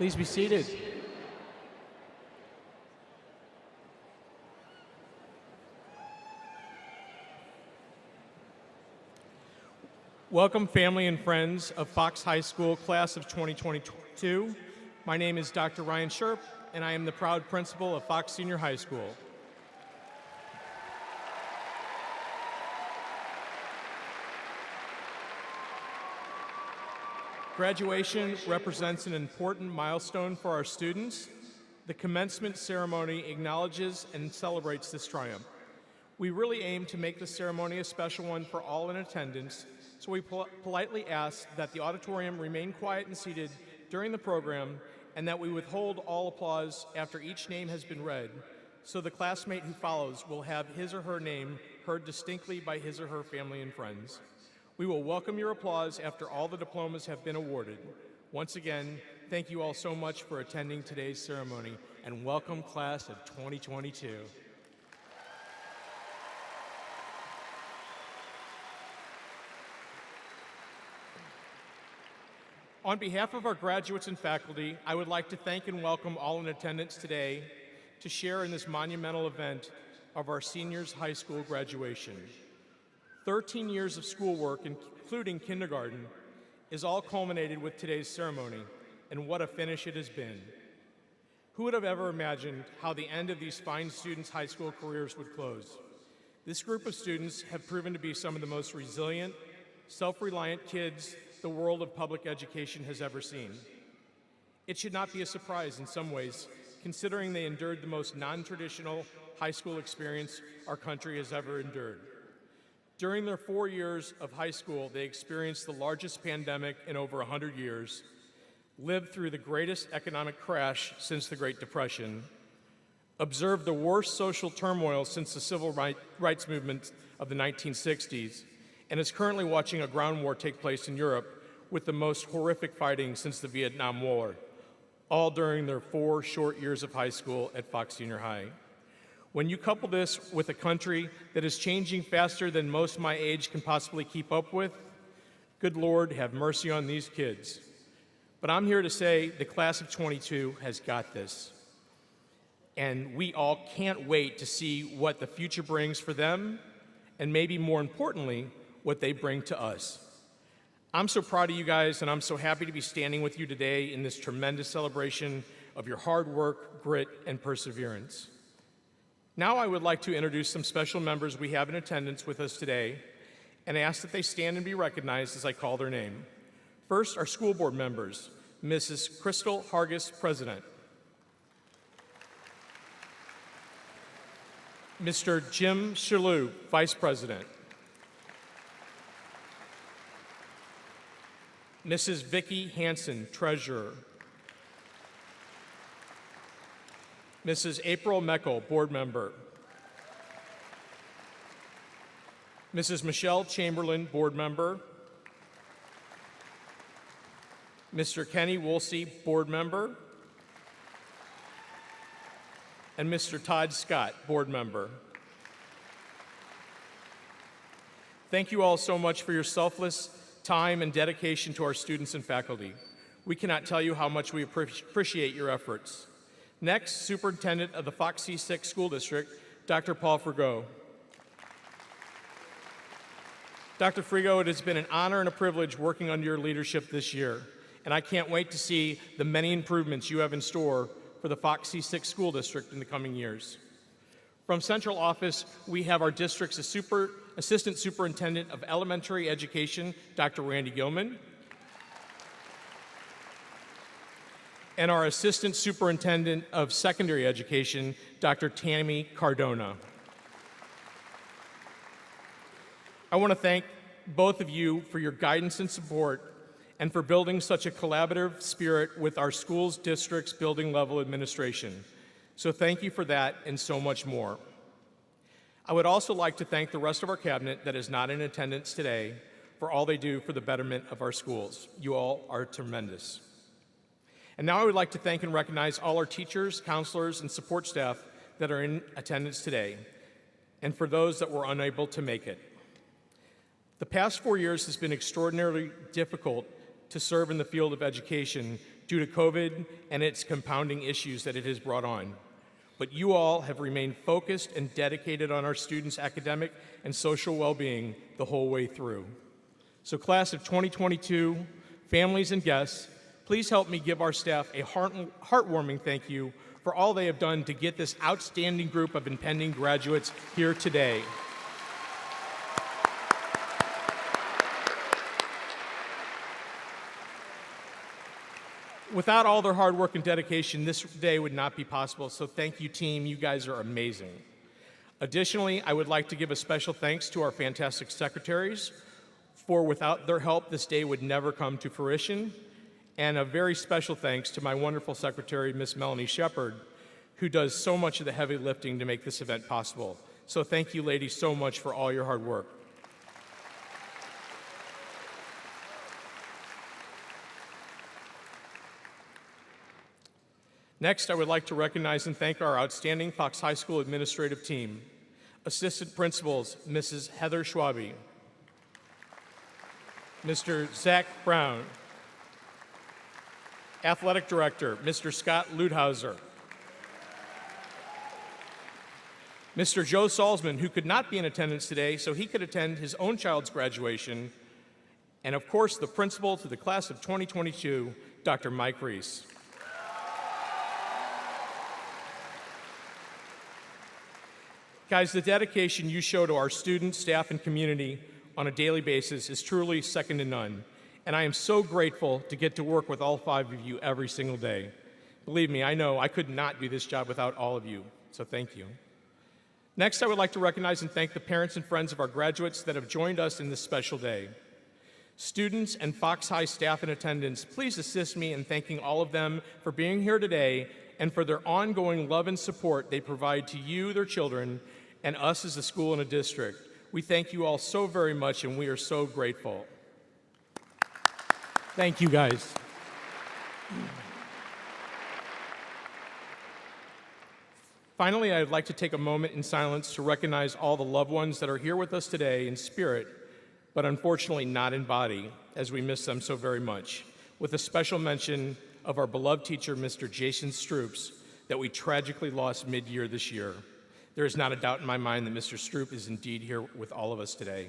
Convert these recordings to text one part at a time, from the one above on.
Please be seated. Welcome, family and friends of Fox High School class of 2022. My name is Dr. Ryan Sherp, and I am the proud principal of Fox Senior High School. Graduation represents an important milestone for our students. The commencement ceremony acknowledges and celebrates this triumph. We really aim to make the ceremony a special one for all in attendance, so we politely ask that the auditorium remain quiet and seated during the program, and that we withhold all applause after each name has been read, so the classmate who follows will have his or her name heard distinctly by his or her family and friends. We will welcome your applause after all the diplomas have been awarded. Once again, thank you all so much for attending today's ceremony, and welcome class of 2022. On behalf of our graduates and faculty, I would like to thank and welcome all in attendance today to share in this monumental event of our seniors' high school graduation. 13 years of schoolwork, including kindergarten, is all culminated with today's ceremony, and what a finish it has been. Who would have ever imagined how the end of these fine students' high school careers would close? This group of students have proven to be some of the most resilient, self-reliant kids the world of public education has ever seen. It should not be a surprise in some ways, considering they endured the most non-traditional high school experience our country has ever endured. During their 4 years of high school, they experienced the largest pandemic in over 100 years, lived through the greatest economic crash since the Great Depression, observed the worst social turmoil since the civil rights movement of the 1960s, and is currently watching a ground war take place in Europe with the most horrific fighting since the Vietnam War, all during their 4 short years of high school at Fox Senior High. When you couple this with a country that is changing faster than most my age can possibly keep up with, good Lord, have mercy on these kids. But I'm here to say the class of 22 has got this. And we all can't wait to see what the future brings for them, and maybe more importantly, what they bring to us. I'm so proud of you guys, and I'm so happy to be standing with you today in this tremendous celebration of your hard work, grit, and perseverance. Now I would like to introduce some special members we have in attendance with us today and ask that they stand and be recognized as I call their name. First, our school board members, Mrs. Crystal Hargis, President. Mr. Jim Shalou, Vice President. Mrs. Vicki Hansen, Treasurer. Mrs. April Meckel, Board Member. Mrs. Michelle Chamberlain, Board Member. Mr. Kenny Woolsey, Board Member. And Mr. Todd Scott, Board Member. Thank you all so much for your selfless time and dedication to our students and faculty. We cannot tell you how much we appreciate your efforts. Next, Superintendent of the Fox C6 School District, Dr. Paul Frigo. Dr. Frigo, it has been an honor and a privilege working under your leadership this year, and I can't wait to see the many improvements you have in store for the Fox C6 School District in the coming years. From Central Office, we have our district's Assistant Superintendent of Elementary Education, Dr. Randy Gilman, and our Assistant Superintendent of Secondary Education, Dr. Tammy Cardona. I want to thank both of you for your guidance and support and for building such a collaborative spirit with our school's district's building level administration. So thank you for that and so much more. I would also like to thank the rest of our cabinet that is not in attendance today for all they do for the betterment of our schools. You all are tremendous. And now I would like to thank and recognize all our teachers, counselors, and support staff that are in attendance today, and for those that were unable to make it. The past 4 years has been extraordinarily difficult to serve in the field of education due to COVID and its compounding issues that it has brought on. But you all have remained focused and dedicated on our students' academic and social well-being the whole way through. So class of 2022, families and guests, please help me give our staff a heartwarming thank you for all they have done to get this outstanding group of impending graduates here today. Without all their hard work and dedication, this day would not be possible, so thank you, team. You guys are amazing. Additionally, I would like to give a special thanks to our fantastic secretaries, for without their help, this day would never come to fruition. And a very special thanks to my wonderful secretary, Miss Melanie Shepard, who does so much of the heavy lifting to make this event possible. So thank you, ladies, so much for all your hard work. Next, I would like to recognize and thank our outstanding Fox High School administrative team. Assistant principals, Mrs. Heather Schwabe, Mr. Zach Brown, Athletic Director, Mr. Scott Ludhauser, Mr. Joe Salzman, who could not be in attendance today so he could attend his own child's graduation, and of course, the principal to the class of 2022, Dr. Mike Reese. Guys, the dedication you show to our students, staff, and community on a daily basis is truly second to none, and I am so grateful to get to work with all 5 of you every single day. Believe me, I know I could not do this job without all of you, so thank you. Next, I would like to recognize and thank the parents and friends of our graduates that have joined us in this special day. Students and Fox High staff in attendance, please assist me in thanking all of them for being here today and for their ongoing love and support they provide to you, their children, and us as a school and a district. We thank you all so very much, and we are so grateful. Thank you, guys. Finally, I'd like to take a moment in silence to recognize all the loved ones that are here with us today in spirit, but unfortunately not in body, as we miss them so very much, with a special mention of our beloved teacher, Mr. Jason Stroops, that we tragically lost mid-year this year. There is not a doubt in my mind that Mr. Stroop is indeed here with all of us today.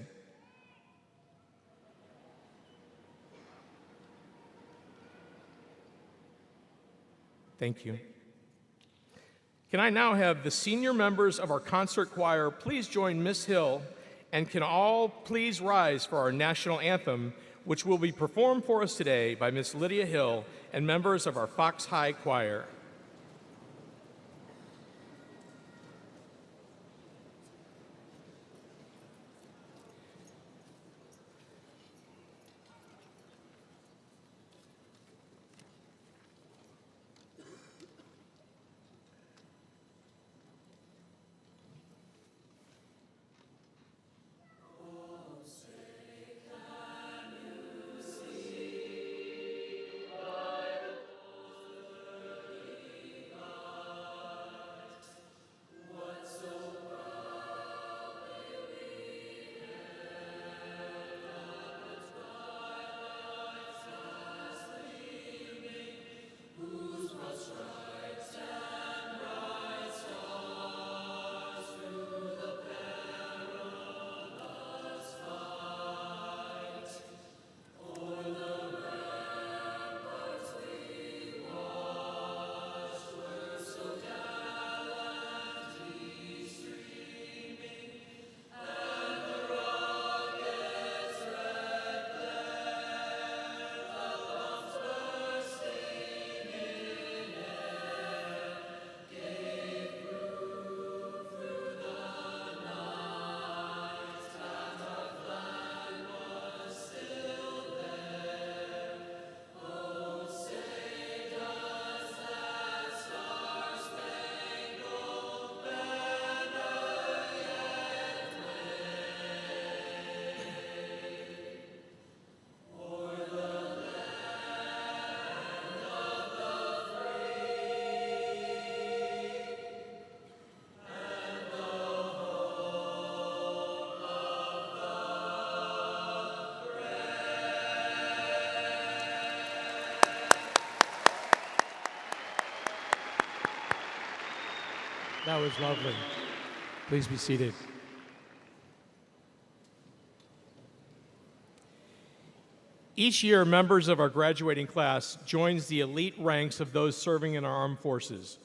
Thank you. Can I now have the senior members of our concert choir please join Miss Hill, and can all please rise for our national anthem, which will be performed for us today by Miss Lydia Hill and members of our Fox High Choir. That was lovely. Please be seated. Each year, members of our graduating class joins the elite ranks of those serving in our armed forces.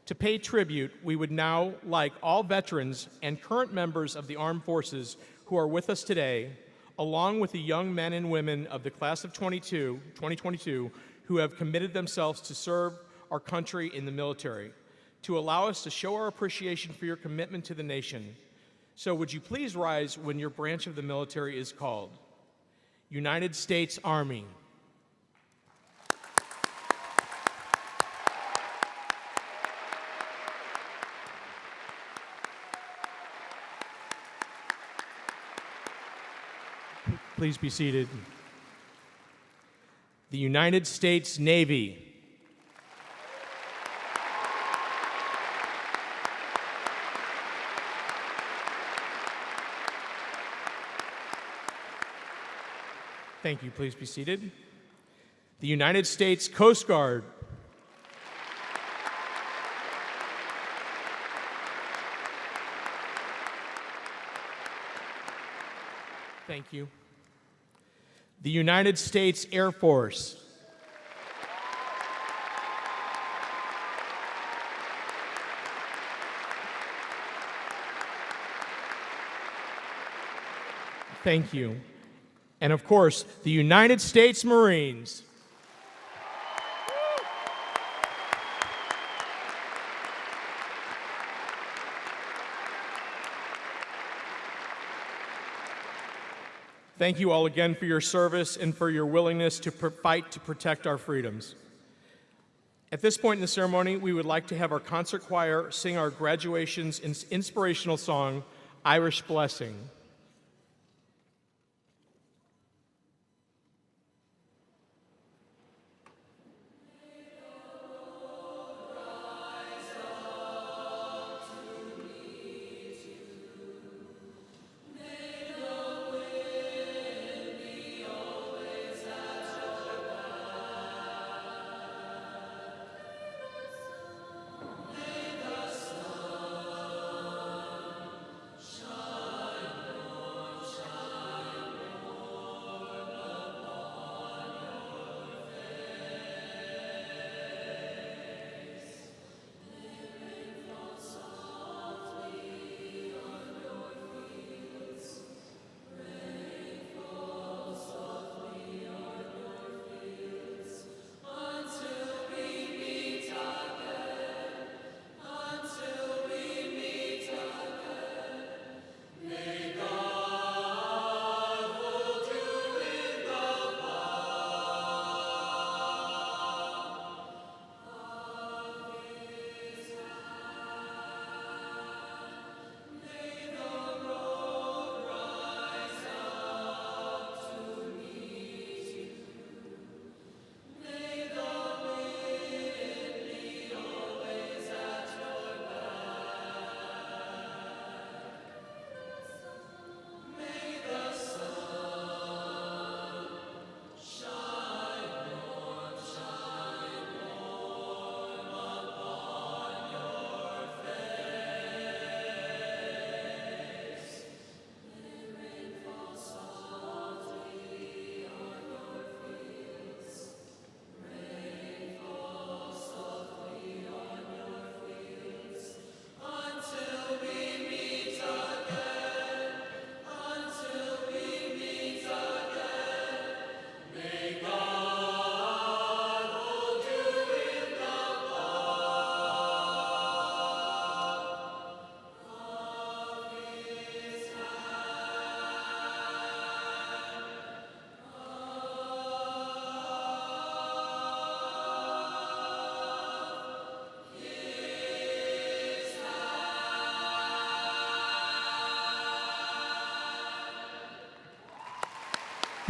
To pay tribute, we would now like all veterans and current members of the armed forces who are with us today, along with the young men and women of the class of 2022 who have committed themselves to serve our country in the military, to allow us to show our appreciation for your commitment to the nation. So would you please rise when your branch of the military is called? United States Army. Please be seated. The United States Navy. Thank you. Please be seated. The United States Coast Guard. Thank you. The United States Air Force. Thank you. And of course, the United States Marines. Thank you all again for your service and for your willingness to fight to protect our freedoms. At this point in the ceremony, we would like to have our concert choir sing our graduation's inspirational song, Irish Blessing.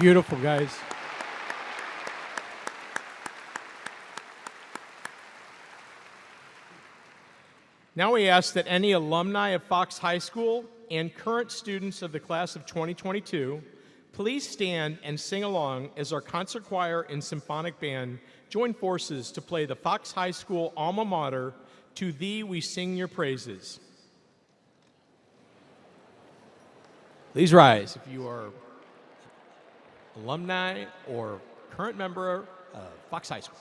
Beautiful, guys. Now we ask that any alumni of Fox High School and current students of the class of 2022 please stand and sing along as our concert choir and symphonic band join forces to play the Fox High School alma mater To thee we sing your praises. Please rise if you are alumni or current member of Fox High School.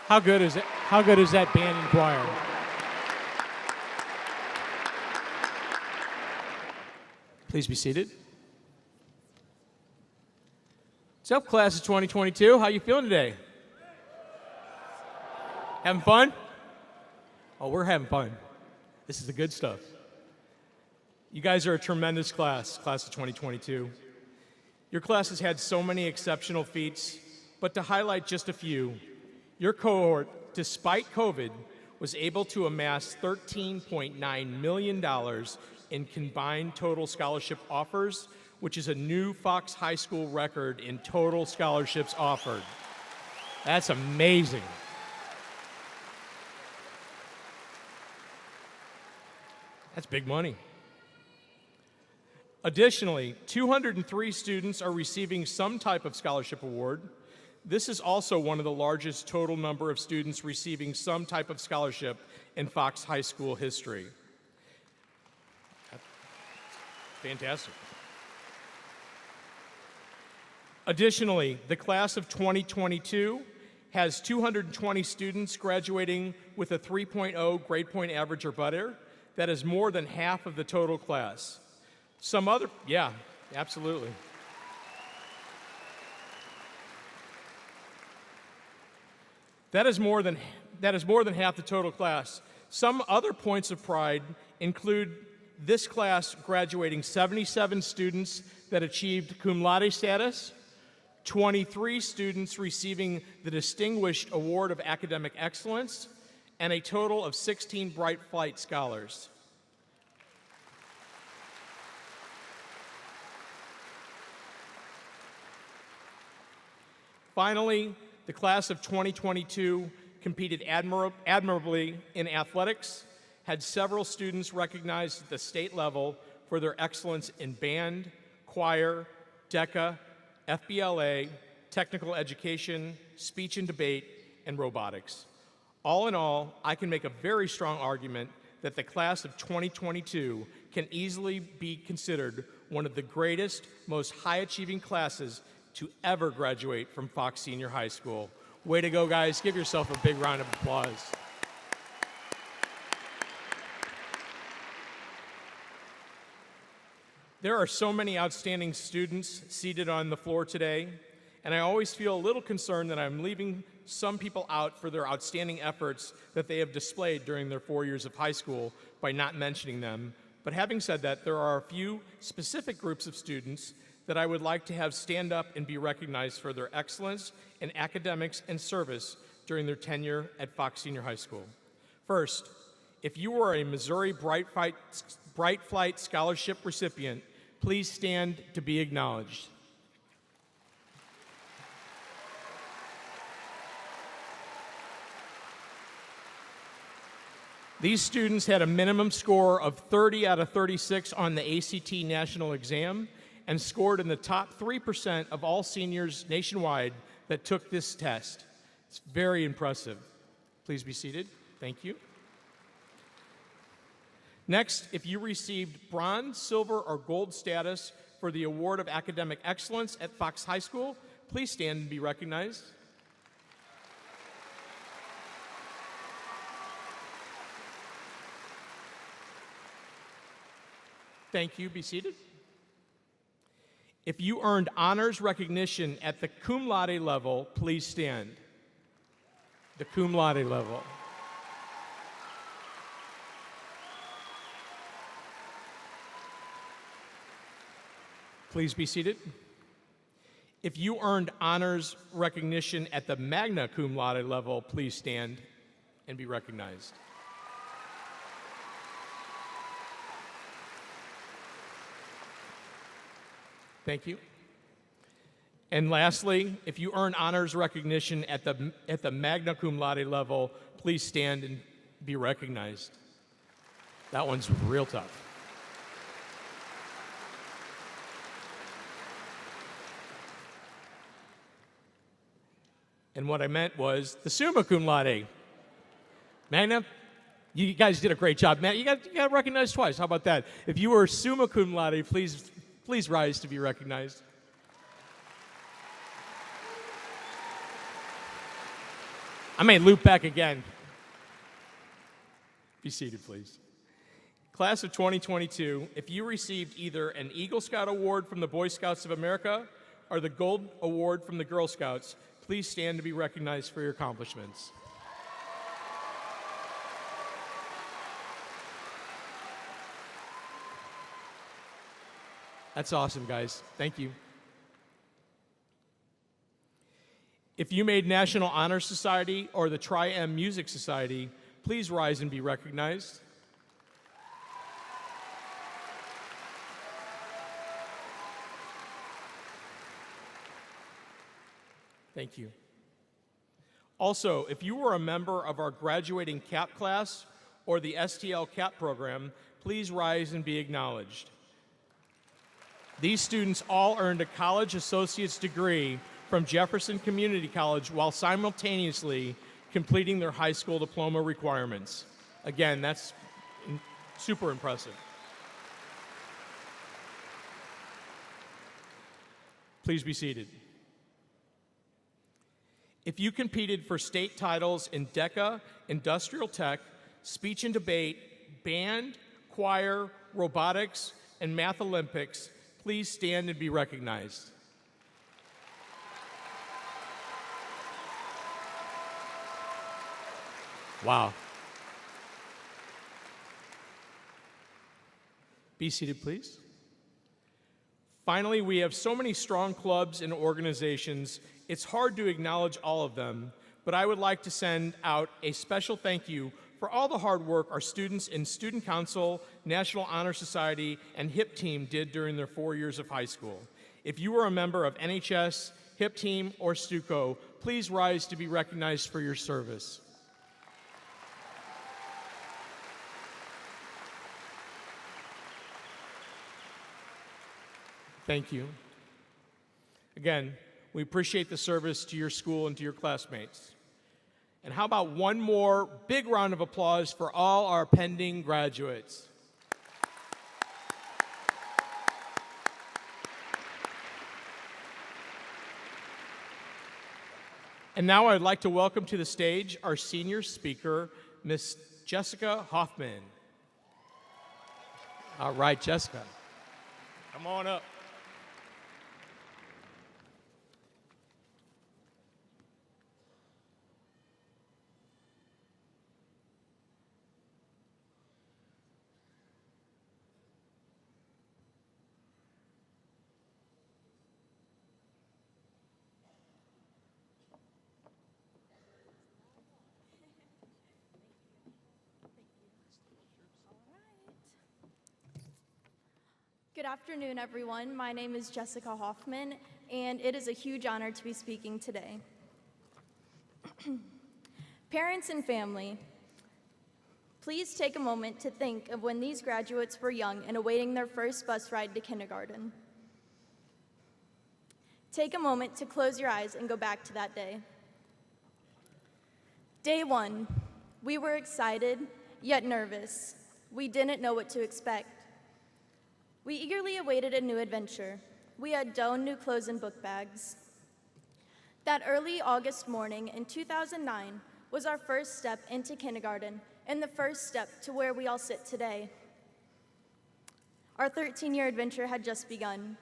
How good is it? How good is that band and choir? Please be seated. What's up, class of 2022? How you feeling today? Having fun? Oh, we're having fun. This is the good stuff. You guys are a tremendous class of 2022. Your class has had so many exceptional feats, but to highlight just a few, your cohort, despite COVID, was able to amass $13.9 million in combined total scholarship offers, which is a new Fox High School record in total scholarships offered. That's amazing. That's big money. Additionally, 203 students are receiving some type of scholarship award. This is also one of the largest total number of students receiving some type of scholarship in Fox High School history. Fantastic. Additionally, the class of 2022 has 220 students graduating with a 3.0 grade point average or better. That is more than half of the total class. Yeah, absolutely. That is more than half the total class. Some other points of pride include this class graduating 77 students that achieved cum laude status, 23 students receiving the Distinguished Award of Academic Excellence, and a total of 16 Bright Flight Scholars. Finally, the class of 2022 competed admirably in athletics, had several students recognized at the state level for their excellence in band, choir, DECA, FBLA, technical education, speech and debate, and robotics. All in all, I can make a very strong argument that the class of 2022 can easily be considered one of the greatest, most high-achieving classes to ever graduate from Fox Senior High School. Way to go, guys. Give yourself a big round of applause. There are so many outstanding students seated on the floor today, and I always feel a little concerned that I'm leaving some people out for their outstanding efforts that they have displayed during their 4 years of high school by not mentioning them. But having said that, there are a few specific groups of students that I would like to have stand up and be recognized for their excellence in academics and service during their tenure at Fox Senior High School. First, if you are a Missouri Bright Flight Scholarship recipient, please stand to be acknowledged. These students had a minimum score of 30 out of 36 on the ACT national exam and scored in the top 3% of all seniors nationwide that took this test. It's very impressive. Please be seated. Thank you. Next, if you received bronze, silver, or gold status for the Award of Academic Excellence at Fox High School, please stand and be recognized. Thank you. Be seated. If you earned honors recognition at the cum laude level, please stand. The cum laude level. Please be seated. If you earned honors recognition at the magna cum laude level, please stand and be recognized. Thank you. And lastly, if you earn honors recognition at the magna cum laude level, please stand and be recognized. That one's real tough. And what I meant was the summa cum laude. Magna, you guys did a great job. Man, you got recognized twice. How about that? If you were summa cum laude, please rise to be recognized. I may loop back again. Be seated, please. Class of 2022, if you received either an Eagle Scout Award from the Boy Scouts of America or the Gold Award from the Girl Scouts, please stand to be recognized for your accomplishments. That's awesome, guys. Thank you. If you made National Honor Society or the Tri-M Music Society, please rise and be recognized. Thank you. Also, if you were a member of our graduating CAP class or the STL CAP program, please rise and be acknowledged. These students all earned a college associate's degree from Jefferson Community College while simultaneously completing their high school diploma requirements. Again, that's super impressive. Please be seated. If you competed for state titles in DECA, Industrial Tech, Speech and Debate, Band, Choir, Robotics, and Math Olympics, please stand and be recognized. Wow. Be seated, please. Finally, we have so many strong clubs and organizations, it's hard to acknowledge all of them, but I would like to send out a special thank you for all the hard work our students in Student Council, National Honor Society, and HIP Team did during their 4 years of high school. If you were a member of NHS, HIP Team, or STUCO, please rise to be recognized for your service. Thank you. Again, we appreciate the service to your school and to your classmates. And how about one more big round of applause for all our pending graduates? And now I'd like to welcome to the stage our senior speaker, Miss Jessica Hoffman. All right, Jessica, come on up. Good afternoon, everyone. My name is Jessica Hoffman, and it is a huge honor to be speaking today. Parents and family, please take a moment to think of when these graduates were young and awaiting their first bus ride to kindergarten. Take a moment to close your eyes and go back to that day. Day one, we were excited, yet nervous. We didn't know what to expect. We eagerly awaited a new adventure. We had dough, new clothes, and book bags. That early August morning in 2009 was our first step into kindergarten and the first step to where we all sit today. Our 13-year adventure had just begun.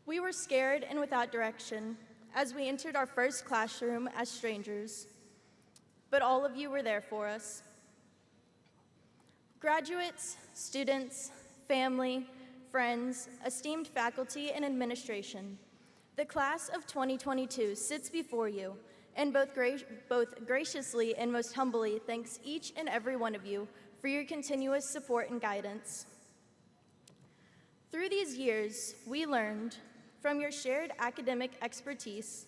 We were scared and without direction as we entered our first classroom as strangers, but all of you were there for us. Graduates, students, family, friends, esteemed faculty, and administration, the class of 2022 sits before you and both graciously and most humbly thanks each and every one of you for your continuous support and guidance. Through these years, we learned from your shared academic expertise,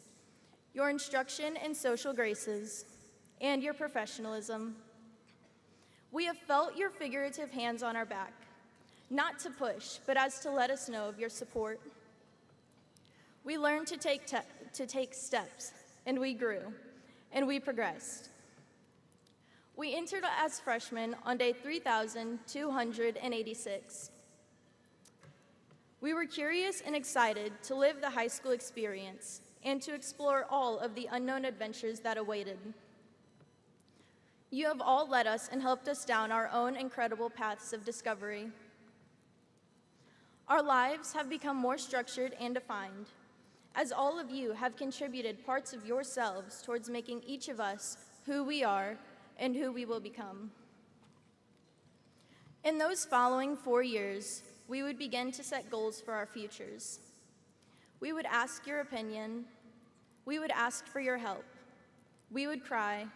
your instruction and social graces, and your professionalism. We have felt your figurative hands on our back, not to push, but as to let us know of your support. We learned to take steps, and we grew, and we progressed. We entered as freshmen on day 3,286. We were curious and excited to live the high school experience and to explore all of the unknown adventures that awaited. You have all led us and helped us down our own incredible paths of discovery. Our lives have become more structured and defined, as all of you have contributed parts of yourselves towards making each of us who we are and who we will become. In those following 4 years, we would begin to set goals for our futures. We would ask your opinion. We would ask for your help. We would cry.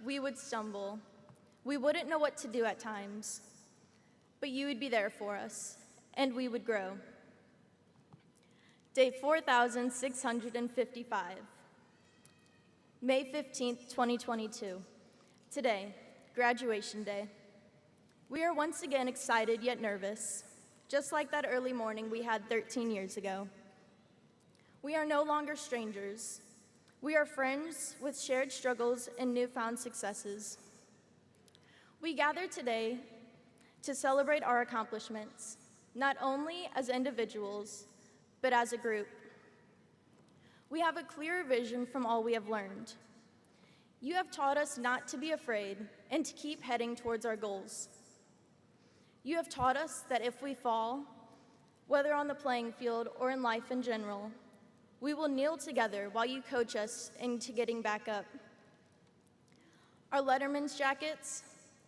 We would stumble. We wouldn't know what to do at times, but you would be there for us, and we would grow. Day 4,655, May 15th, 2022. Today, graduation day. We are once again excited yet nervous, just like that early morning we had 13 years ago. We are no longer strangers. We are friends with shared struggles and newfound successes. We gather today to celebrate our accomplishments, not only as individuals, but as a group. We have a clear vision from all we have learned. You have taught us not to be afraid and to keep heading towards our goals. You have taught us that if we fall, whether on the playing field or in life in general, we will kneel together while you coach us into getting back up. Our letterman's jackets,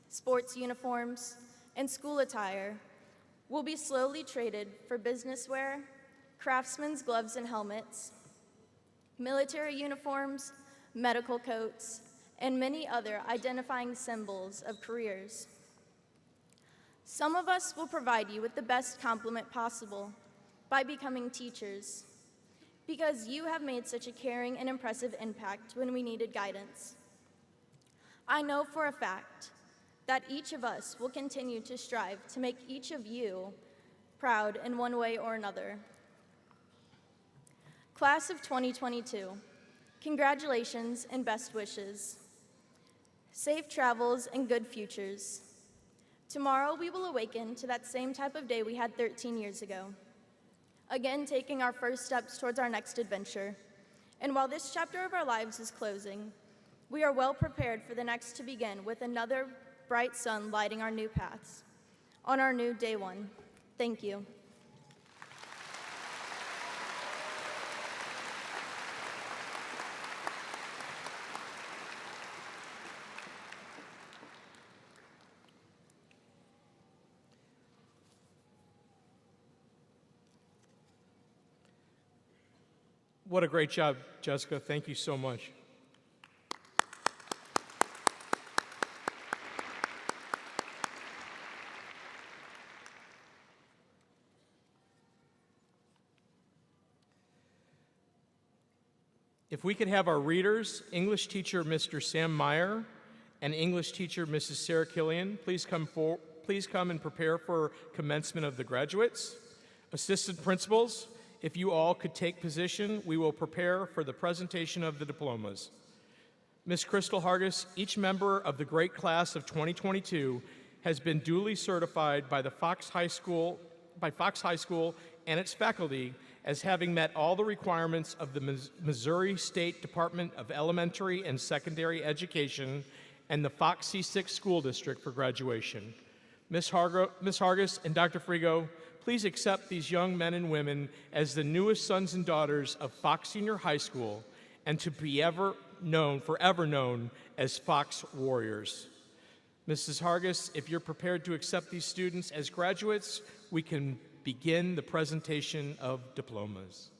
sports uniforms, and school attire will be slowly traded for business wear, craftsman's gloves and helmets, military uniforms, medical coats, and many other identifying symbols of careers. Some of us will provide you with the best compliment possible by becoming teachers, because you have made such a caring and impressive impact when we needed guidance. I know for a fact that each of us will continue to strive to make each of you proud in one way or another. Class of 2022, congratulations and best wishes. Safe travels and good futures. Tomorrow we will awaken to that same type of day we had 13 years ago, again taking our first steps towards our next adventure. And while this chapter of our lives is closing, we are well prepared for the next to begin with another bright sun lighting our new paths on our new day one. Thank you. What a great job, Jessica. Thank you so much. If we could have our readers, English teacher Mr. Sam Meyer and English teacher Mrs. Sarah Killian, please come and prepare for commencement of the graduates. Assistant principals, if you all could take position, we will prepare for the presentation of the diplomas. Ms. Crystal Hargis, each member of the great class of 2022 has been duly certified by Fox High School and its faculty as having met all the requirements of the Missouri State Department of Elementary and Secondary Education and the Fox C6 School District for graduation. Ms. Hargis and Dr. Frigo, please accept these young men and women as the newest sons and daughters of Fox Senior High School and to be forever known as Fox Warriors. Mrs. Hargis, if you're prepared to accept these students as graduates, we can begin the presentation of diplomas.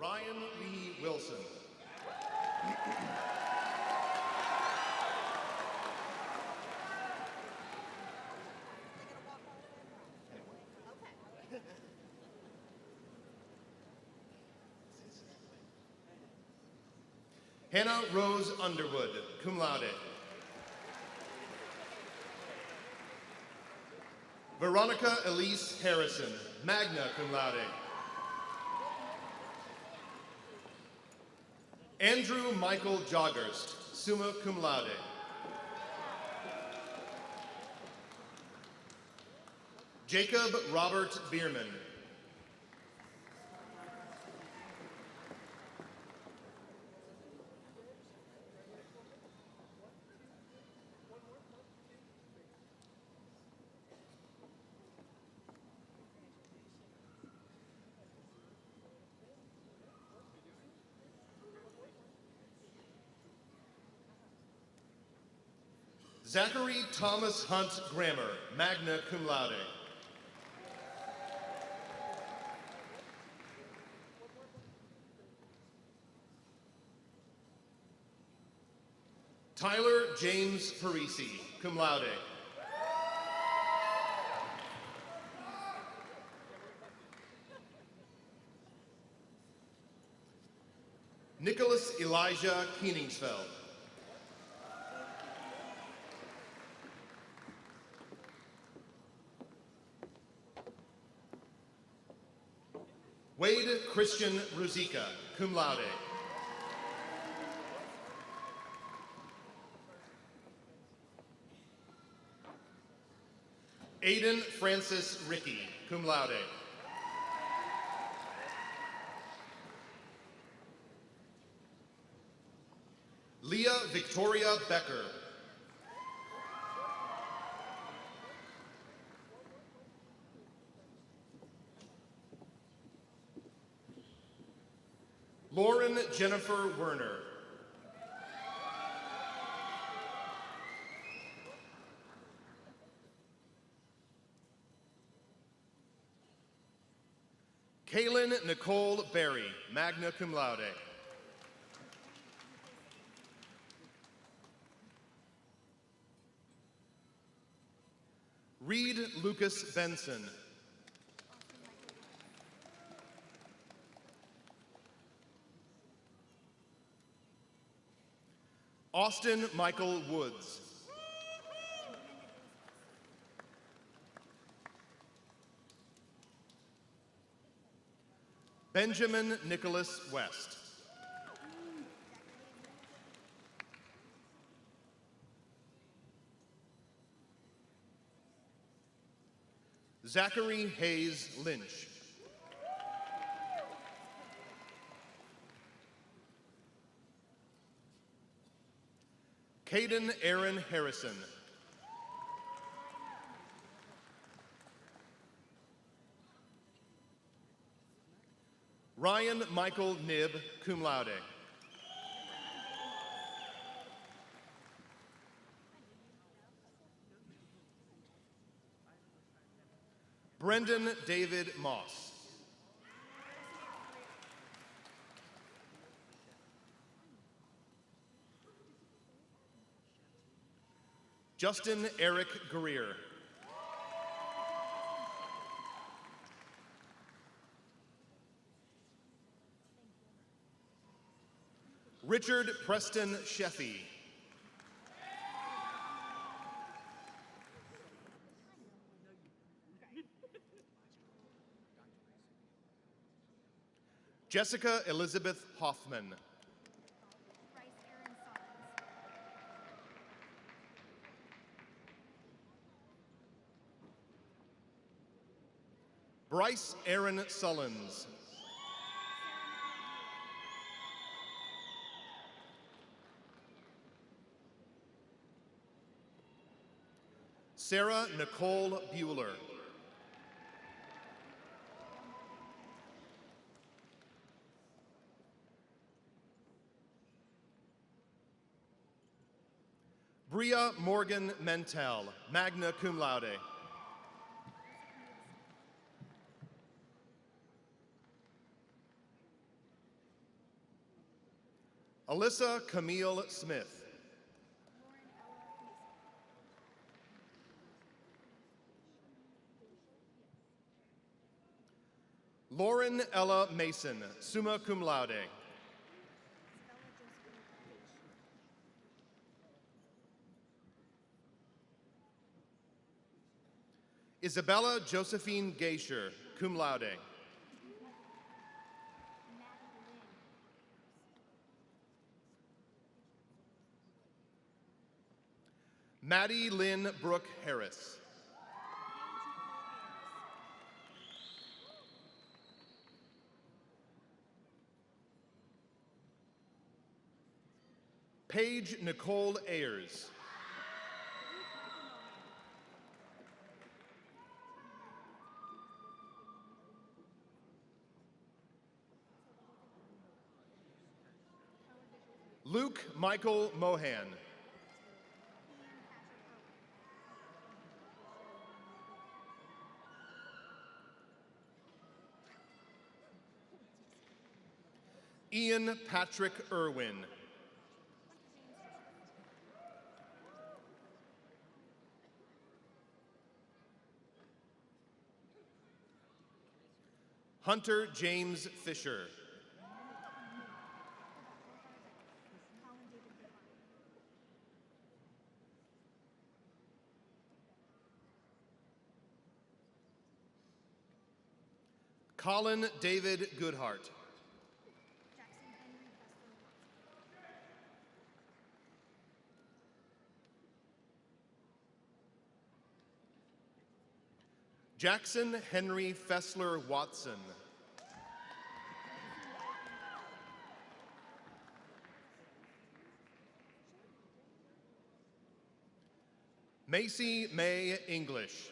Ryan Lee Wilson. Hannah Rose Underwood, cum laude. Veronica Elise Harrison, magna cum laude. Andrew Michael Joggerst, summa cum laude. Jacob Robert Bierman. Zachary Thomas Hunt Grammer, magna cum laude. Tyler James Parisi, cum laude. Nicholas Elijah Keeningsfeld. Wade Christian Ruzika, cum laude. Aiden Francis Ricky, cum laude. Leah Victoria Becker. Lauren Jennifer Werner. Kaylin Nicole Berry, magna cum laude. Reed Lucas Benson. Austin Michael Woods. Benjamin Nicholas West. Zachary Hayes Lynch. Caden Aaron Harrison. Ryan Michael Nibb, cum laude. Brendan David Moss. Justin Eric Greer. Richard Preston Sheffy. Jessica Elizabeth Hoffman. Bryce Aaron Sullins. Sarah Nicole Bueller. Bria Morgan Mentel, magna cum laude. Alyssa Camille Smith. Lauren Ella Mason, summa cum laude. Isabella Josephine Geisher, cum laude. Maddie Lynn Brooke Harris. Paige Nicole Ayers. Luke Michael Mohan. Ian Patrick Irwin. Hunter James Fisher. Colin David Goodhart. Jackson Henry Fessler Watson. Macy May English.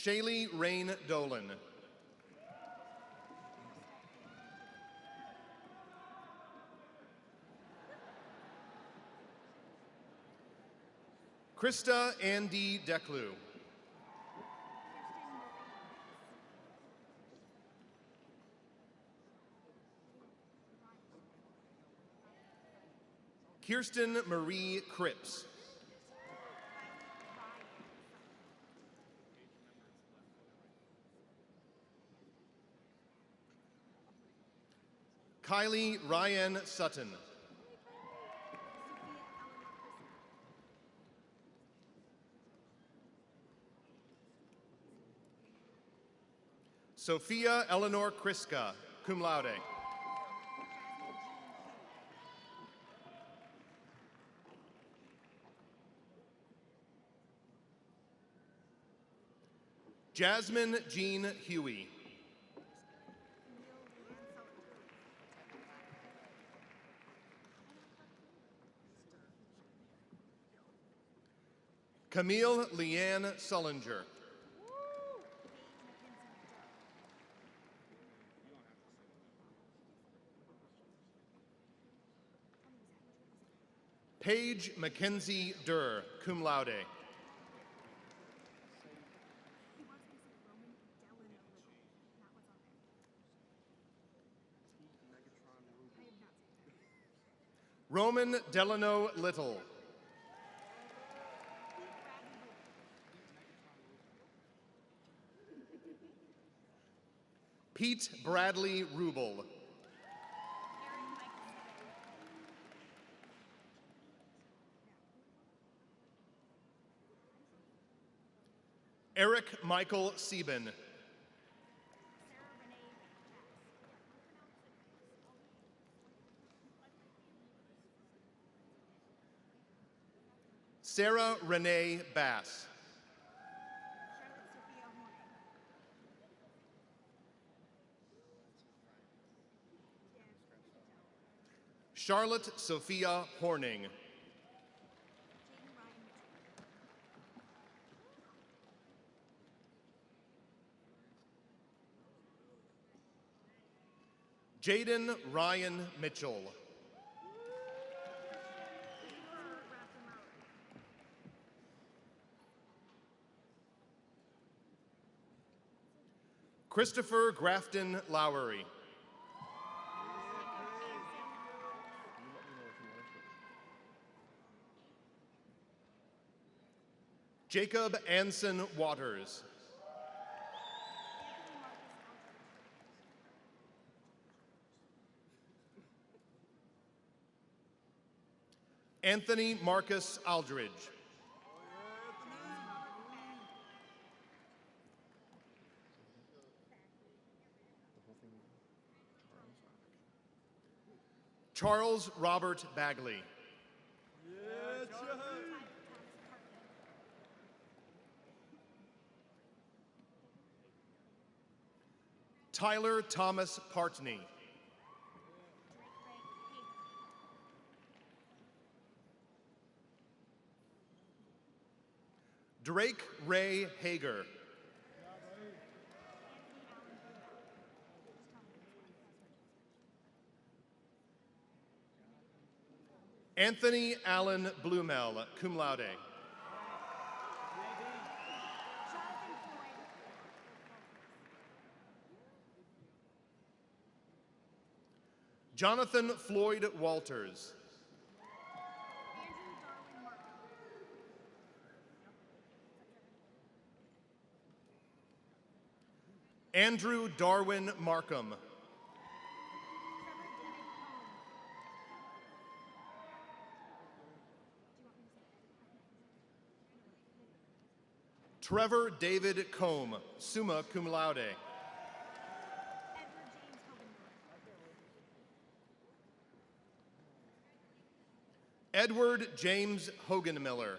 Shaylee Rain Dolan. Krista Andy Declu. Kirsten Marie Cripps. Kylie Ryan Sutton. Sophia Eleanor Kriska, cum laude. Jasmine Jean Huey. Camille Leanne Sullinger. Paige Mackenzie Durr, cum laude. Roman Delano Little. Pete Bradley Rubel. Eric Michael Sieben. Sarah Renee Bass. Charlotte Sophia Horning. Jaden Ryan Mitchell. Christopher Grafton Lowery. Jacob Anson Waters. Anthony Marcus Aldridge. Charles Robert Bagley. Tyler Thomas Partney. Drake Ray Hager. Anthony Allen Blumel, cum laude. Jonathan Floyd Walters. Andrew Darwin Markham. Trevor David Combe, summa cum laude. Edward James Hoganmiller.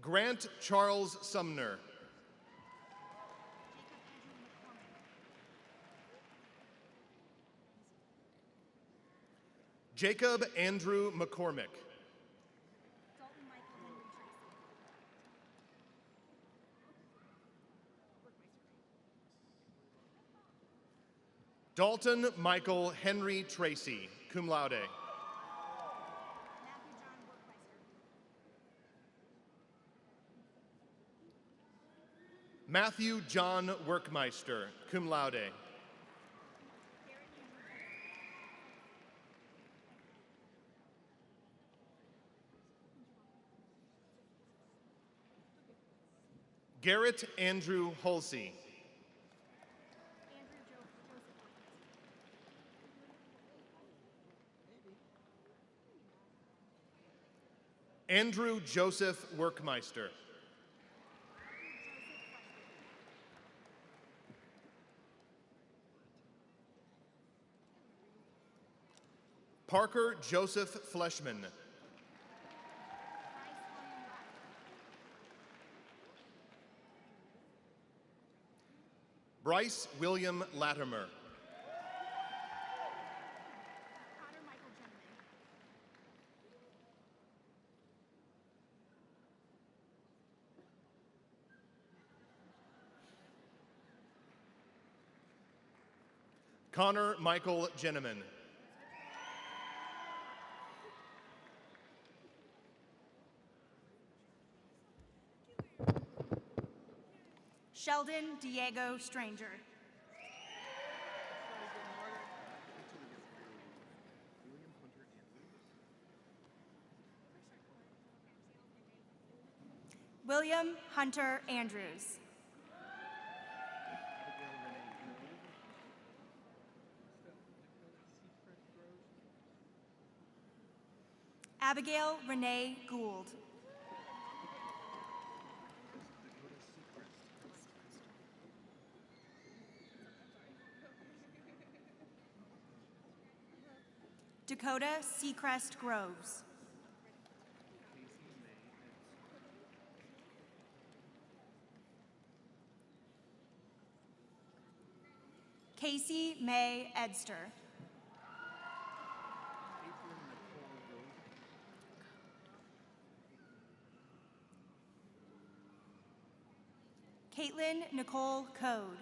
Grant Charles Sumner. Jacob Andrew McCormick. Dalton Michael Henry Tracy, cum laude. Matthew John Workmeister, cum laude. Garrett Andrew Holsey. Andrew Joseph Workmeister. Parker Joseph Fleshman. Bryce William Latimer. Connor Michael Jenneman. Sheldon Diego Stranger. William Hunter Andrews. Abigail Renee Gould. Dakota Seacrest Groves. Casey May Edster. Caitlin Nicole Code.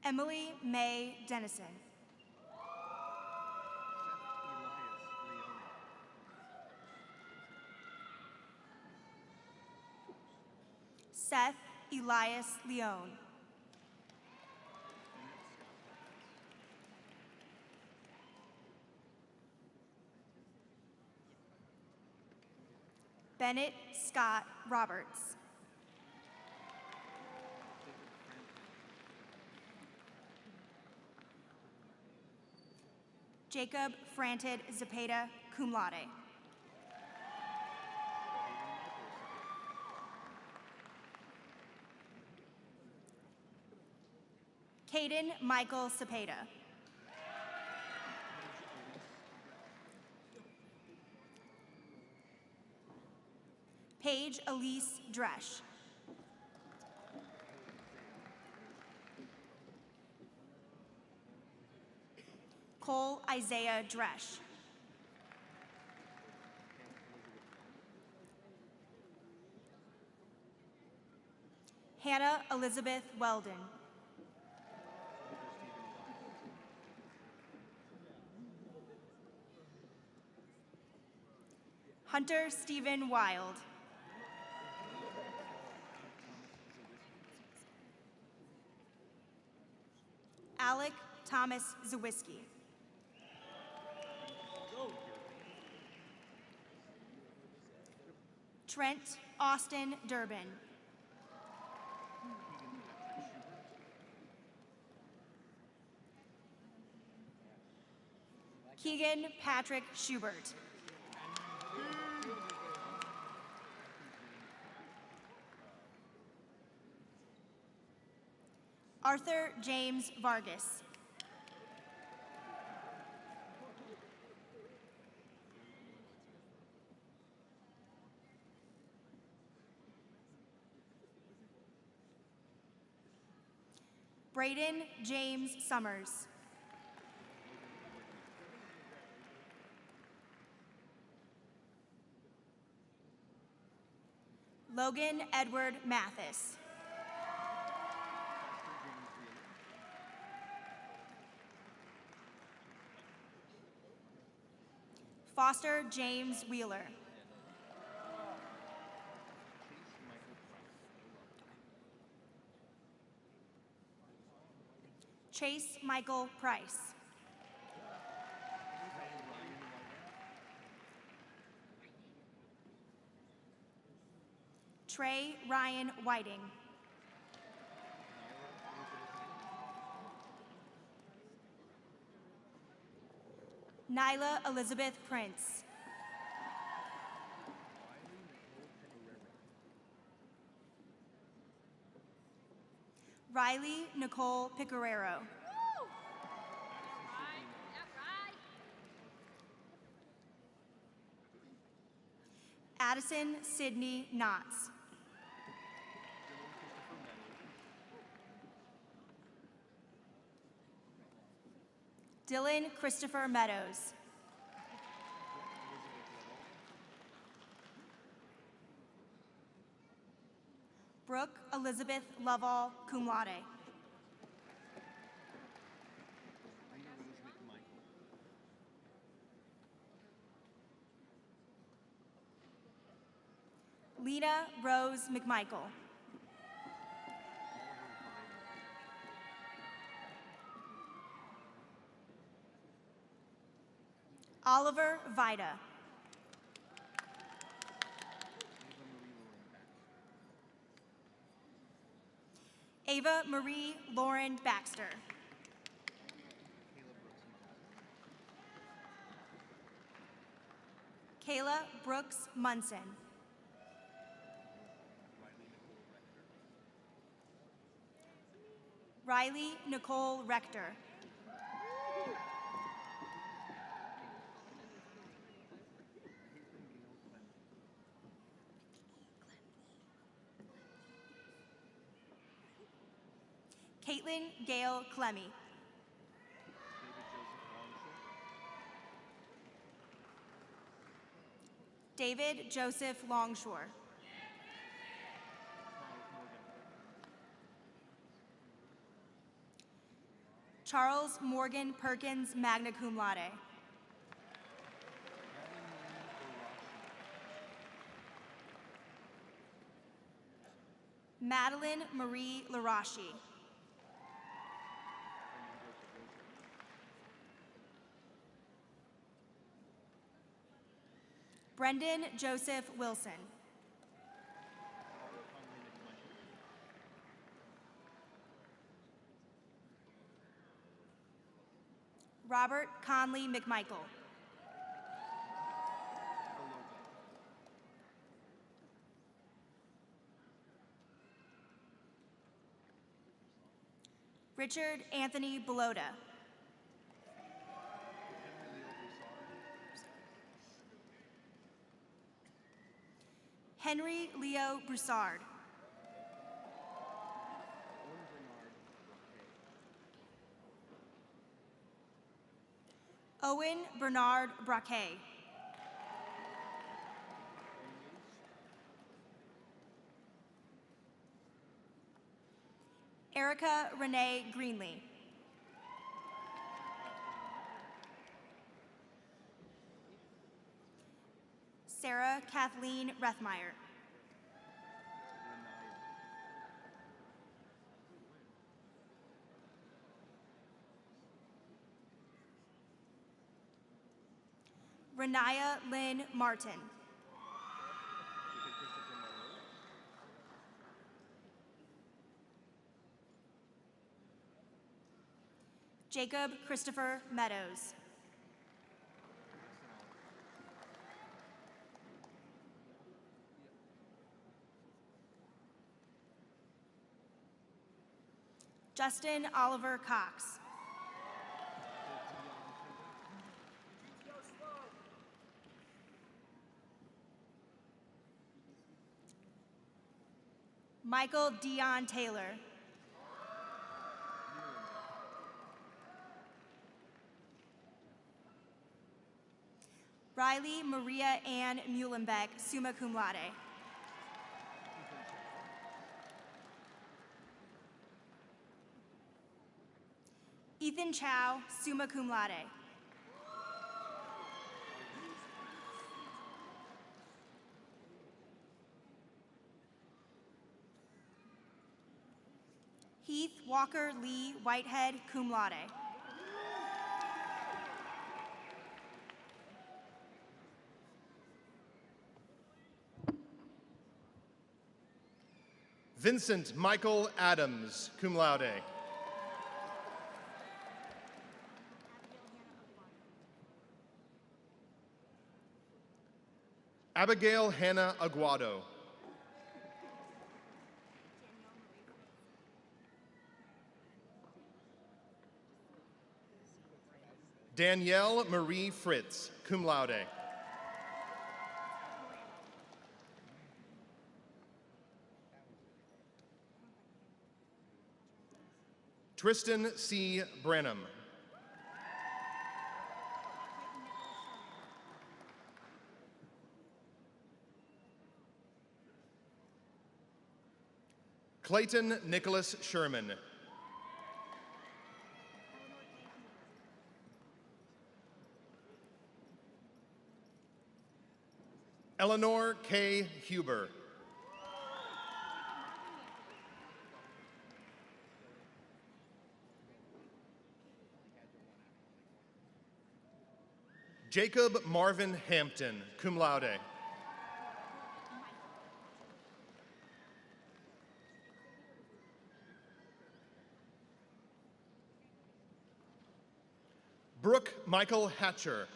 Emily May Dennison. Seth Elias Leone. Bennett Scott Roberts. Jacob Franted Zepeda, cum laude. Caden Michael Cepeda. Paige Elise Dresch. Cole Isaiah Dresch. Hannah Elizabeth Weldon. Hunter Stephen Wild. Alec Thomas Zawiski. Trent Austin Durbin. Keegan Patrick Schubert. Arthur James Vargas. Braden James Summers. Logan Edward Mathis. Foster James Wheeler. Chase Michael Price. Trey Ryan Whiting. Nyla Elizabeth Prince. Riley Nicole Picarero. Addison Sydney Knotts. Dylan Christopher Meadows. Brooke Elizabeth Lovell, cum laude. Lena Rose McMichael. Oliver Vida. Ava Marie Lauren Baxter. Kayla Brooks Munson. Riley Nicole Rector. Caitlin Gail Clemmy. David Joseph Longshore. Charles Morgan Perkins, magna cum laude. Madeline Marie Larashi. Brendan Joseph Wilson. Robert Conley McMichael. Richard Anthony Belota. Henry Leo Broussard. Owen Bernard Braquet. Erica Renee Greenlee. Sarah Kathleen Rethmeyer. Renaya Lynn Martin. Jacob Christopher Meadows. Justin Oliver Cox. Michael Dion Taylor. Riley Maria Ann Muhlenbeck, summa cum laude. Ethan Chow, summa cum laude. Heath Walker Lee Whitehead, cum laude. Vincent Michael Adams, cum laude. Abigail Hannah Aguado. Danielle Marie Fritz, cum laude. Tristan C. Branham. Clayton Nicholas Sherman. Eleanor K. Huber. Jacob Marvin Hampton, cum laude. Brooke Michael Hatcher.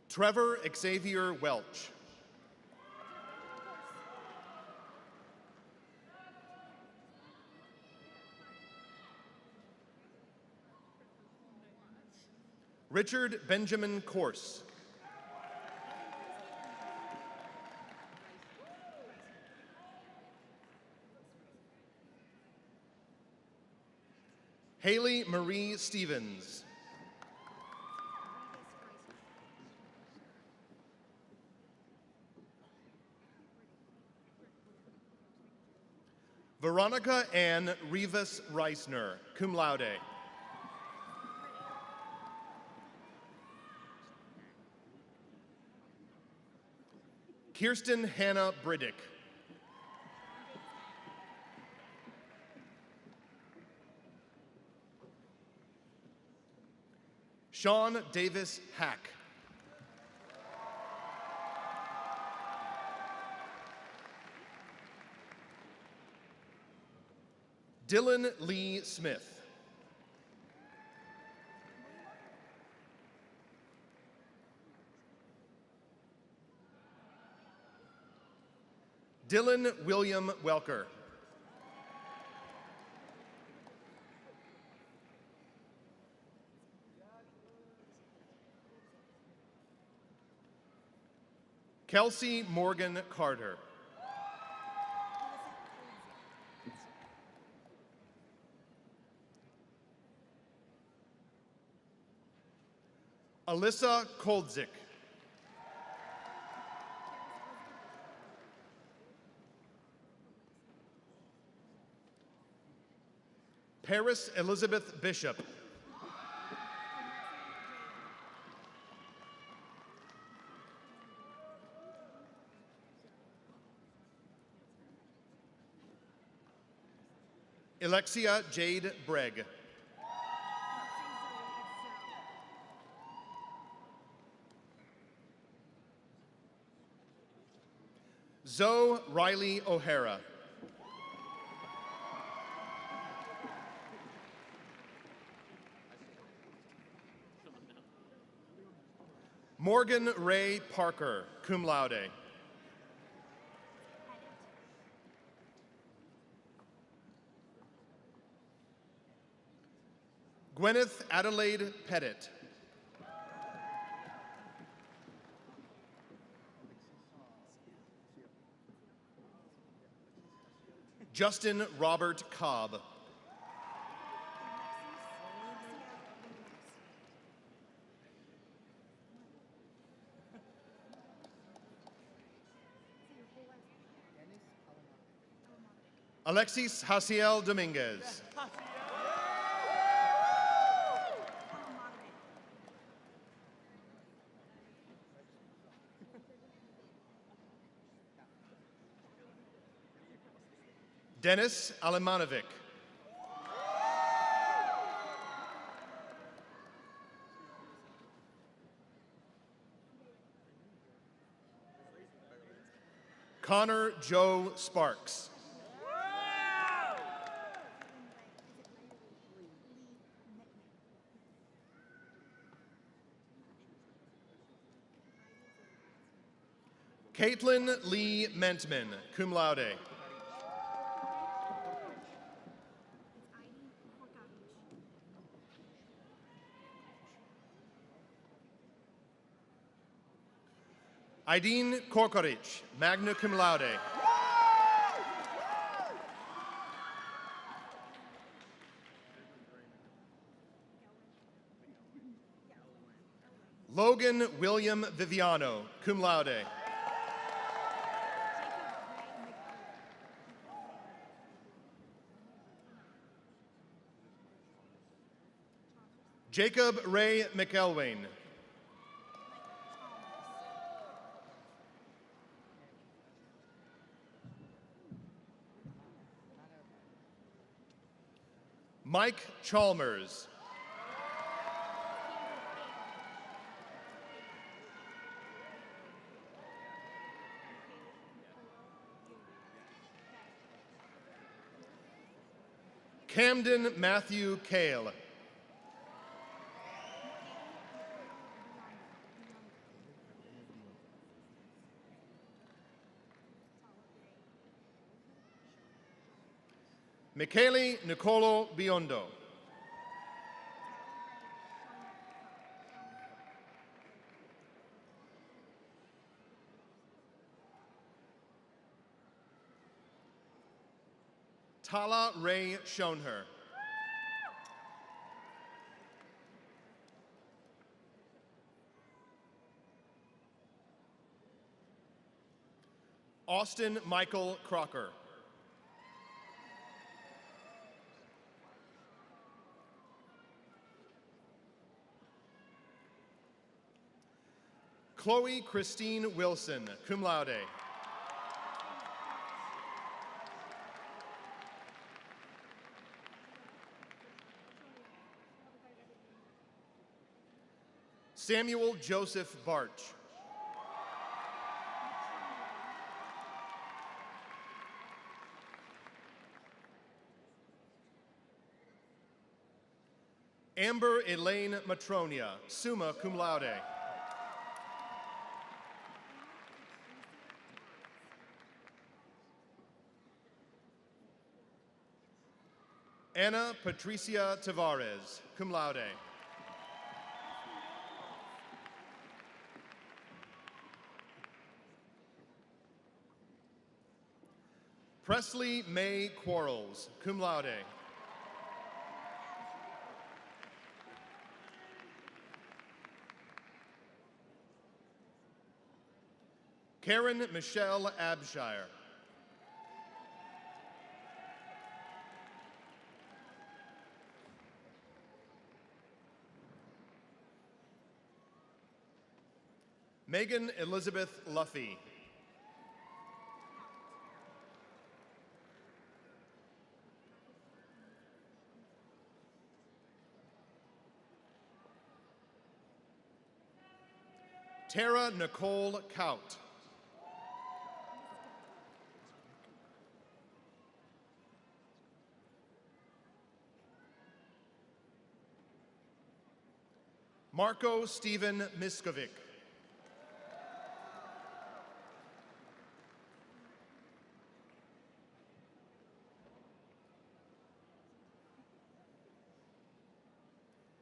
Trevor Xavier Welch. Richard Benjamin Corse. Haley Marie Stevens. Veronica Ann Rivas Reisner, cum laude. Kirsten Hannah Briddick. Sean Davis Hack. Dylan Lee Smith. Dylan William Welker. Kelsey Morgan Carter. Alyssa Koldzik. Paris Elizabeth Bishop. Alexia Jade Bregg. Zoe Riley O'Hara. Morgan Ray Parker, cum laude. Gwyneth Adelaide Pettit. Justin Robert Cobb. Alexis Haciel Dominguez. Dennis Alimanovic. Connor Joe Sparks. Caitlin Lee Mentman, cum laude. Aideen Korkorich, magna cum laude. Logan William Viviano, cum laude. Jacob Ray McElwain. Mike Chalmers. Camden Matthew Kale. Michele Nicolo Biondo. Tala Ray Schoenher. Austin Michael Crocker. Chloe Christine Wilson, cum laude. Samuel Joseph Barch. Amber Elaine Matronia, summa cum laude. Anna Patricia Tavares, cum laude. Presley May Quarles, cum laude. Karen Michelle Abshire. Megan Elizabeth Luffy. Tara Nicole Kaut. Marco Stephen Miskovic.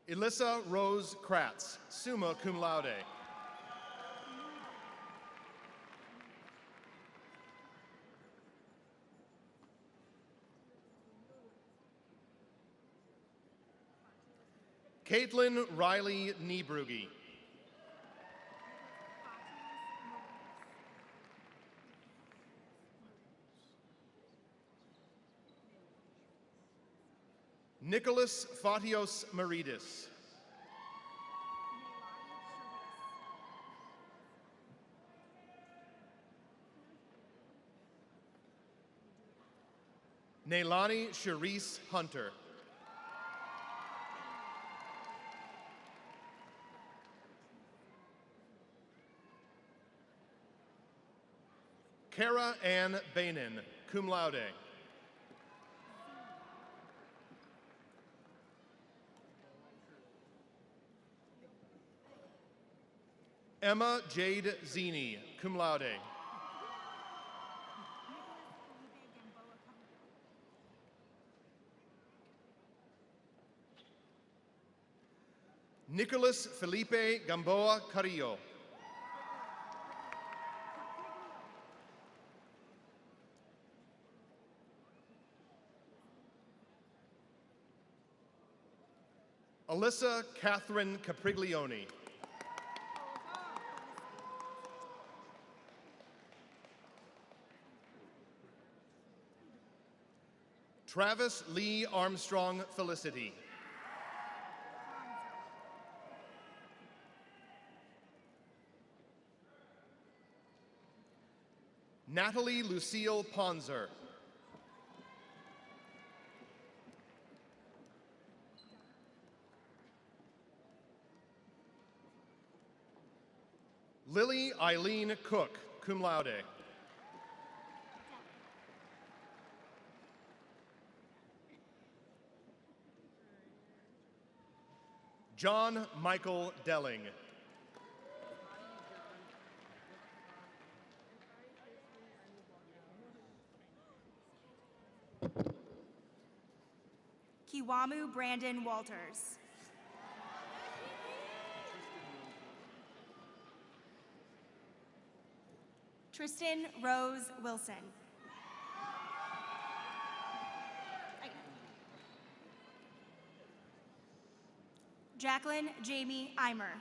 Elissa Rose Kratz, summa cum laude. Caitlin Riley Niebrugi. Nicholas Fatios Maridis. Neilani Charisse Hunter. Kara Ann Bainan, cum laude. Emma Jade Zini, cum laude. Nicholas Felipe Gamboa Carrillo. Alyssa Catherine Capriglione. Travis Lee Armstrong Felicity. Natalie Lucille Ponzer. Lily Eileen Cook, cum laude. John Michael Delling. Kiwamu Brandon Walters. Tristan Rose Wilson. Jacqueline Jamie Eimer.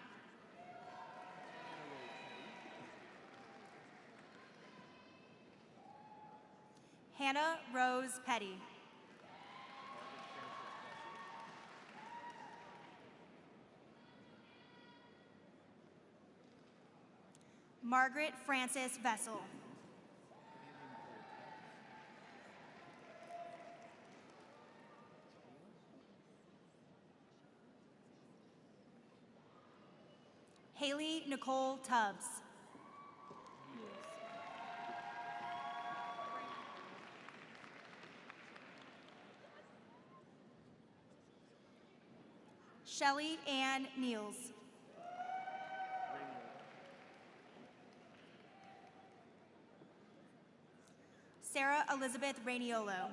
Hannah Rose Petty. Margaret Frances Vessel. Haley Nicole Tubbs. Shelley Ann Niels. Sarah Elizabeth Rainiolo.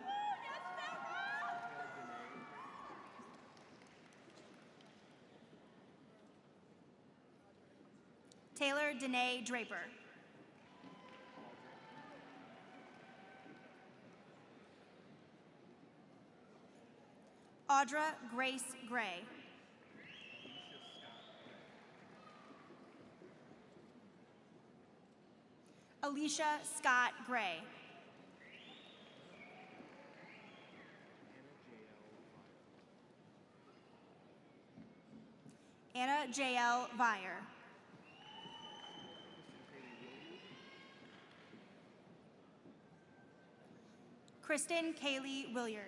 Taylor Danae Draper. Audra Grace Gray. Alicia Scott Gray. Anna J.L. Vire. Kristen Kaylee Williard.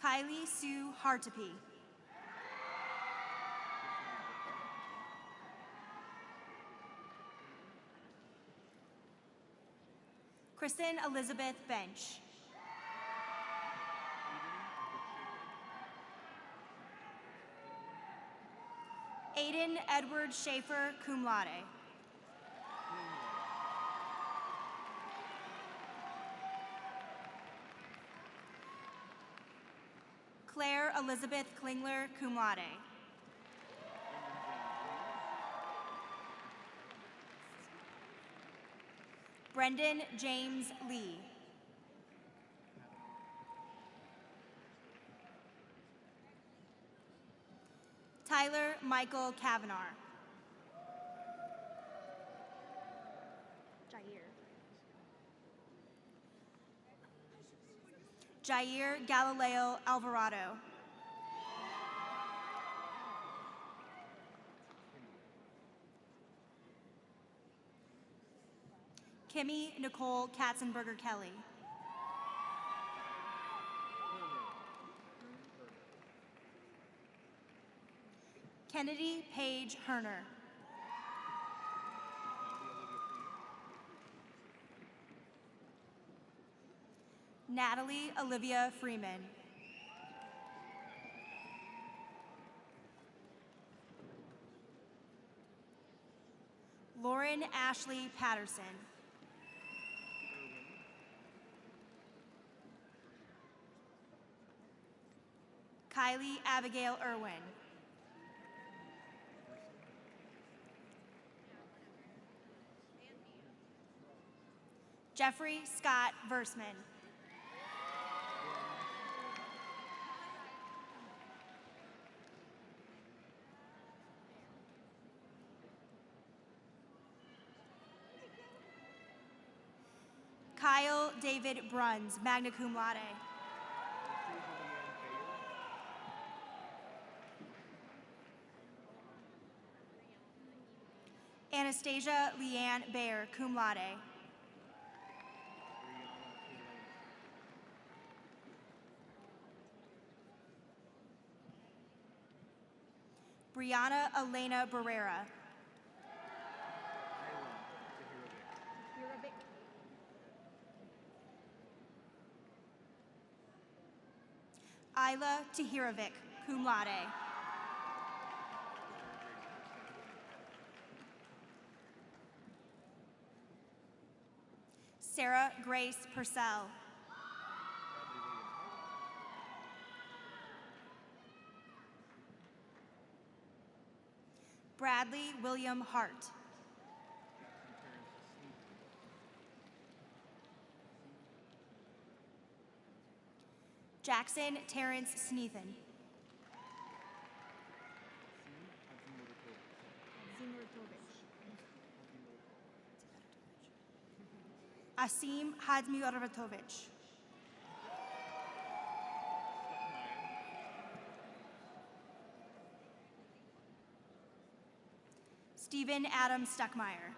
Kylie Sue Hartopy. Kristen Elizabeth Bench. Aiden Edward Schaefer, cum laude. Claire Elizabeth Klingler, cum laude. Brendan James Lee. Tyler Michael Kavanaugh. Jair Galileo Alvarado. Kimmy Nicole Katzenberger Kelly. Kennedy Paige Herner. Natalie Olivia Freeman. Lauren Ashley Patterson. Kylie Abigail Irwin. Jeffrey Scott Versman. Kyle David Bruns, magna cum laude. Anastasia Leanne Baer, cum laude. Brianna Elena Barrera. Isla Tahirovic, cum laude. Sarah Grace Purcell. Bradley William Hart. Jackson Terrence Sneathan. Asim Hadzmirovatovich. Stephen Adam Stuckmeyer.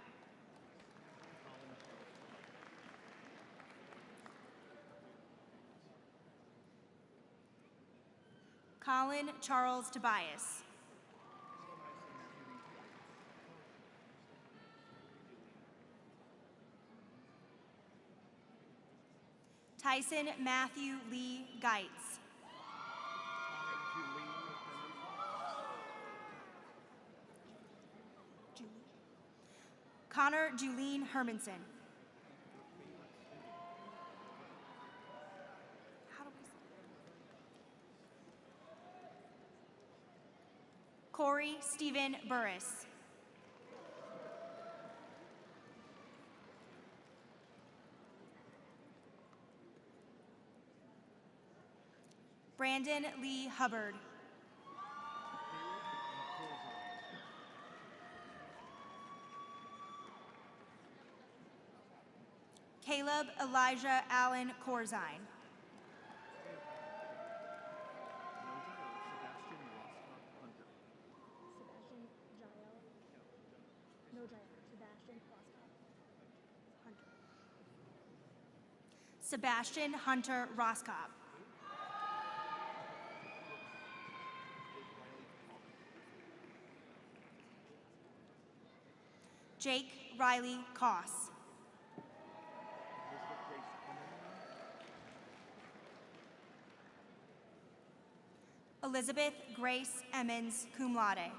Colin Charles Tobias. Tyson Matthew Lee Geitz. Connor Julene Hermanson. Corey Stephen Burris. Brandon Lee Hubbard. Caleb Elijah Allen Corzine. Sebastian Hunter Roskop. Jake Riley Koss. Elizabeth Grace Emmons, cum laude.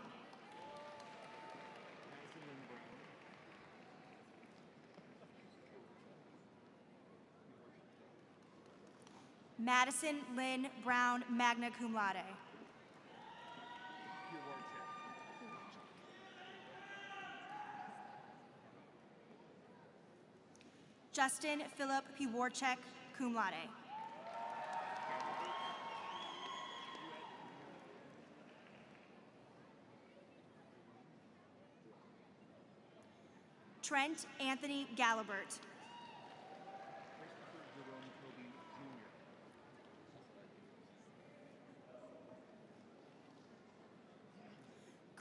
Madison Lynn Brown, magna cum laude. Justin Philip Piworchek, cum laude. Trent Anthony Galibert.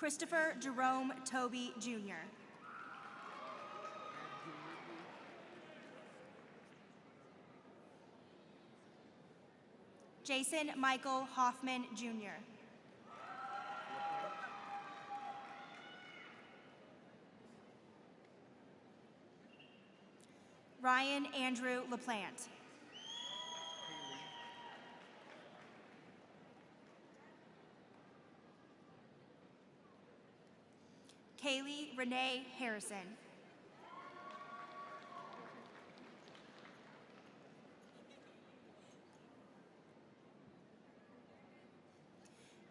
Christopher Jerome Toby, Jr. Jason Michael Hoffman, Jr. Ryan Andrew LaPlante. Kaylee Renee Harrison.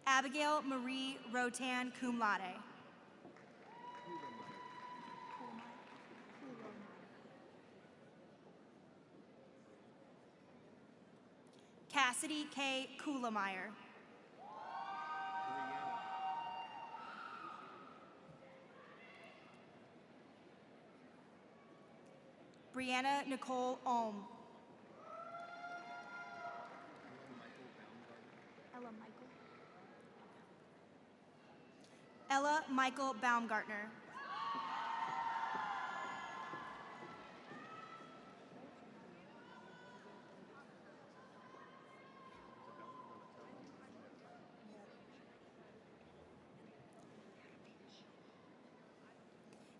Abigail Marie Rotan, cum laude. Cassidy K. Kuhlemeyer. Brianna Nicole Olm. Ella Michael Baumgartner.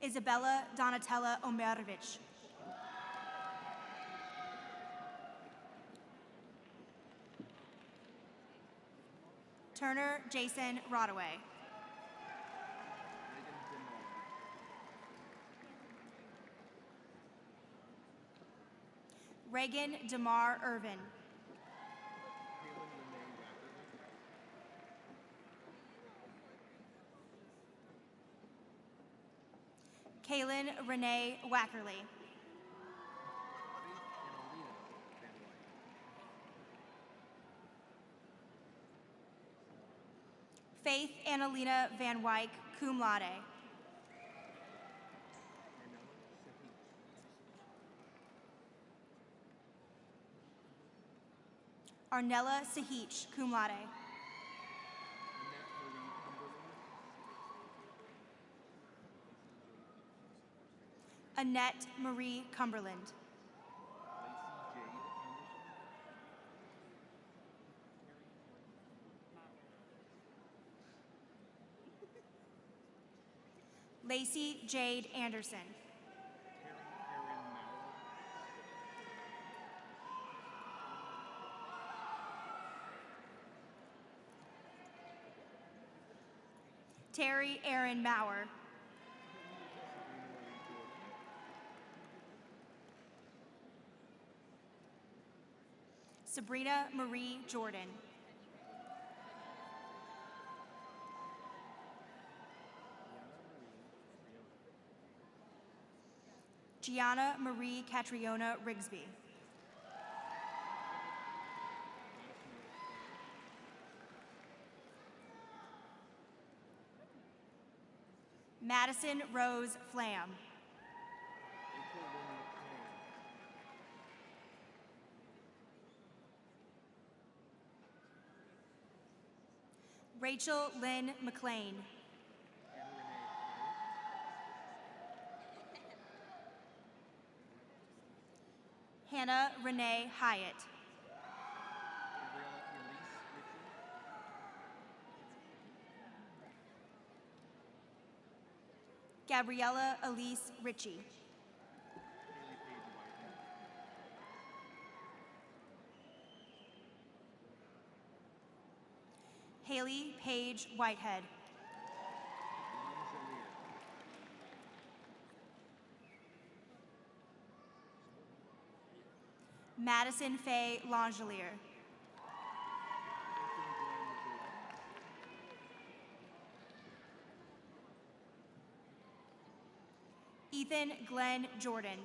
Isabella Donatella Omerovich. Turner Jason Rodaway. Reagan DeMar Irvin. Kaylin Renee Wackerly. Faith Annalena Van Wyck, cum laude. Arnella Sahich, cum laude. Annette Marie Cumberland. Lacey Jade Anderson. Terry Aaron Maurer. Sabrina Marie Jordan. Gianna Marie Catriona Rigsby. Madison Rose Flam. Rachel Lynn McLean. Hannah Renee Hyatt. Gabriella Elise Ritchie. Haley Paige Whitehead. Madison Faye Langelier. Ethan Glenn Jordan.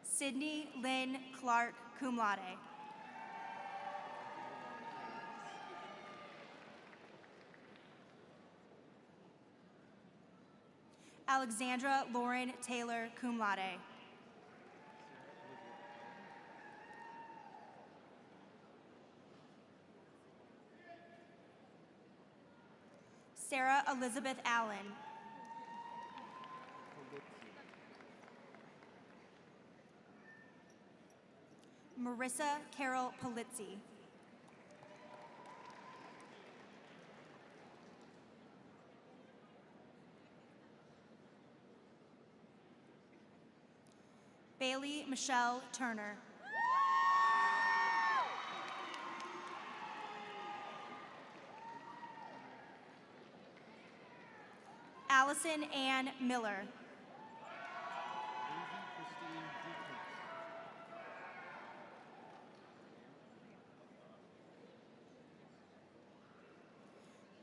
Sydney Lynn Clark, cum laude. Alexandra Lauren Taylor, cum laude. Sarah Elizabeth Allen. Marissa Carol Polizzi. Bailey Michelle Turner. Allison Ann Miller.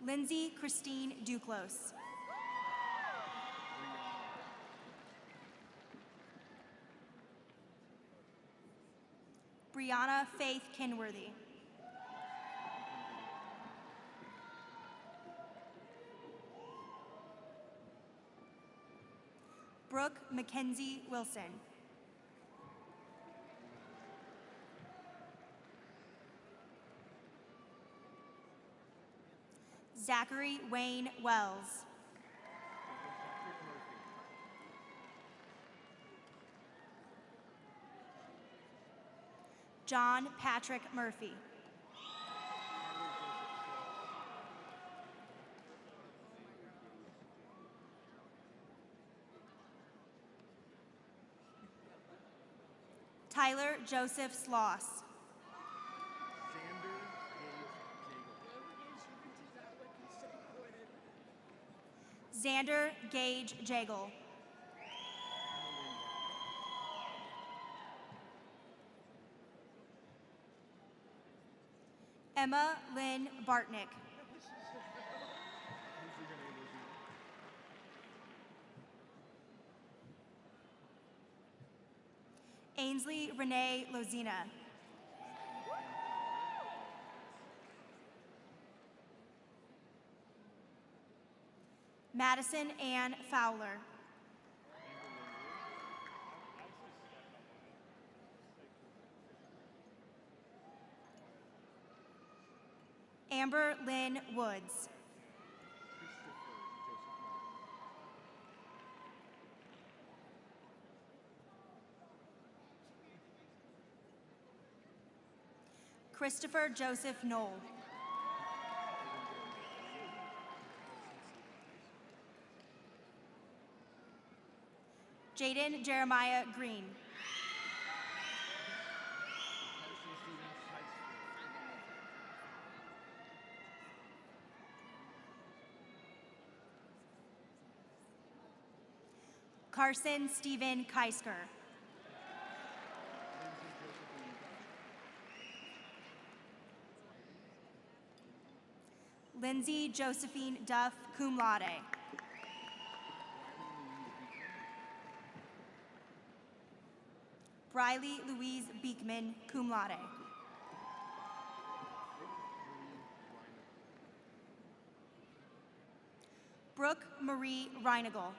Lindsay Christine Duclos. Brianna Faith Kinworthy. Brooke Mackenzie Wilson. Zachary Wayne Wells. John Patrick Murphy. Tyler Joseph Sloss. Xander Gage Jagel. Emma Lynn Bartnick. Ainsley Renee Lozina. Madison Ann Fowler. Amber Lynn Woods. Christopher Joseph Knoll. Jaden Jeremiah Green. Carson Stephen Keisker. Lindsay Josephine Duff, cum laude. Briley Louise Beekman, cum laude. Brooke Marie Reinigal.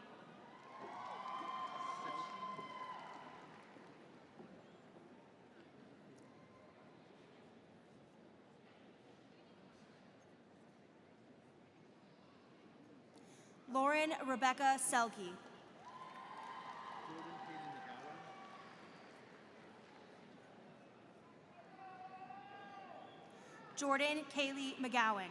Lauren Rebecca Selke. Jordan Kaylee McGowan.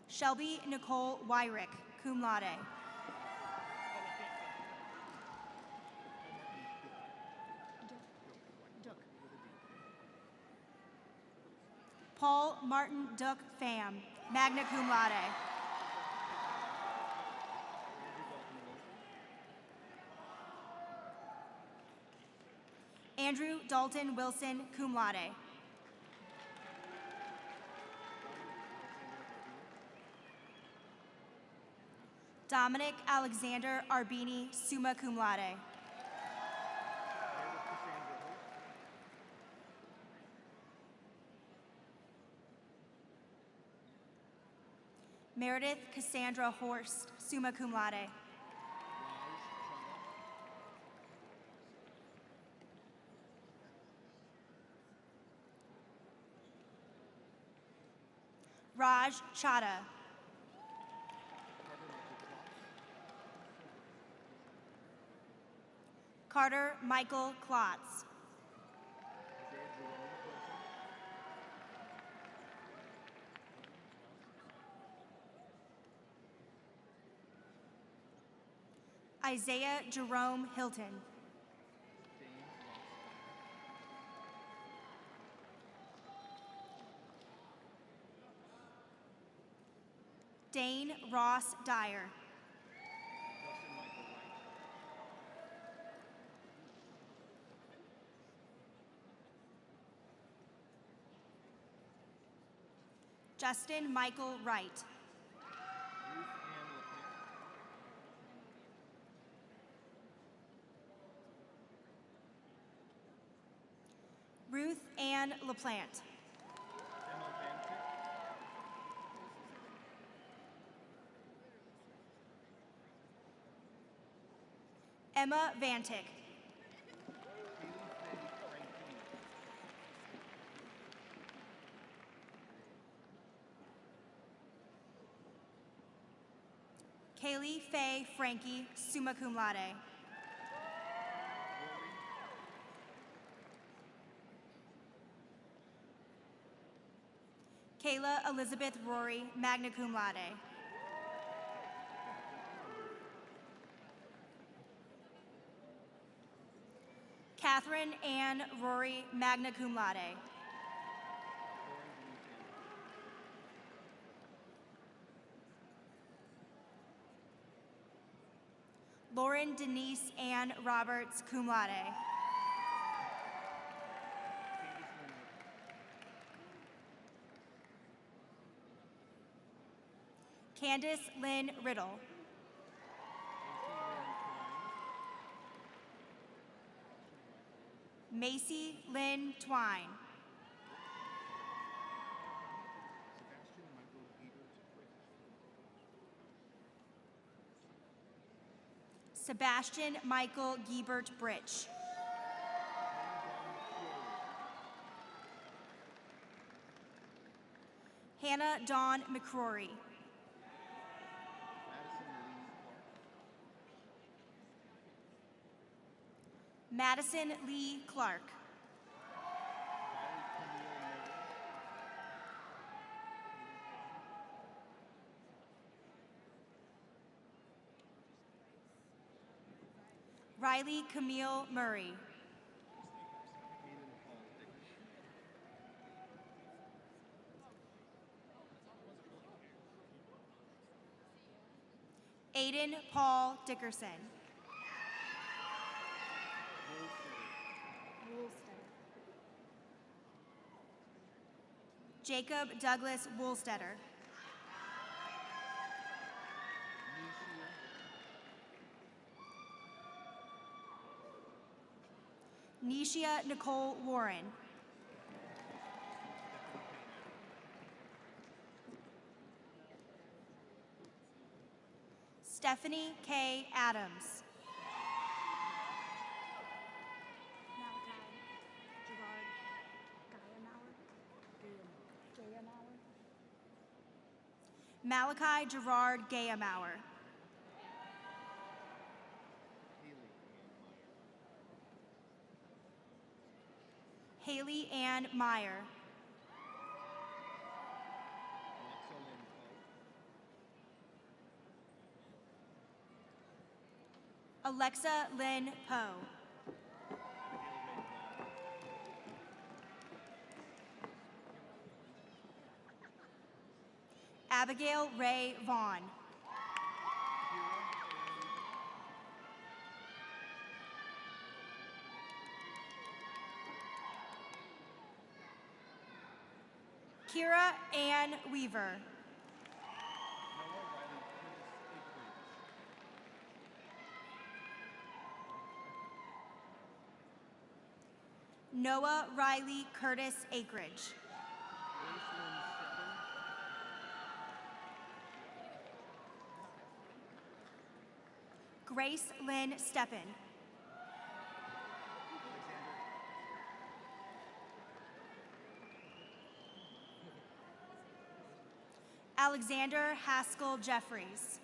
Shelby Nicole Wyrick, cum laude. Paul Martin Duck Pham, magna cum laude. Andrew Dalton Wilson, cum laude. Dominic Alexander Arbini, summa cum laude. Meredith Cassandra Horst, summa cum laude. Raj Chadha. Carter Michael Klotz. Isaiah Jerome Hilton. Dane Ross Dyer. Justin Michael Wright. Ruth Ann LaPlante. Emma Vantick. Kaylee Faye Frankie, summa cum laude. Kayla Elizabeth Rory, magna cum laude. Catherine Ann Rory, magna cum laude. Lauren Denise Ann Roberts, cum laude. Candace Lynn Riddle. Macy Lynn Twine. Sebastian Michael Giebert Britch. Hannah Dawn McCrory. Madison Lee Clark. Riley Camille Murray. Aiden Paul Dickerson. Jacob Douglas Woolstetter. Nishia Nicole Warren. Stephanie K. Adams. Malachi Gerard Gayamauer. Haley Ann Meyer. Alexa Lynn Poe. Abigail Ray Vaughn. Kira Ann Weaver. Noah Riley Curtis Akridge. Grace Lynn Steppen. Alexander Haskell Jeffries.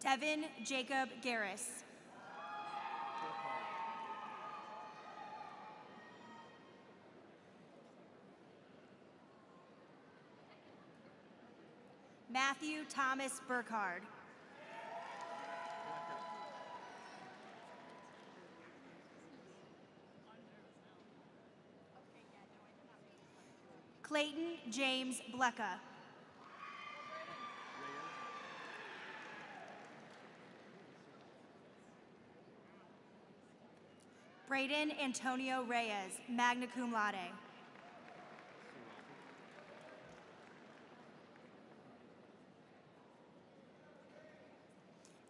Devin Jacob Garris. Matthew Thomas Burkhard. Clayton James Blecka. Braden Antonio Reyes, magna cum laude.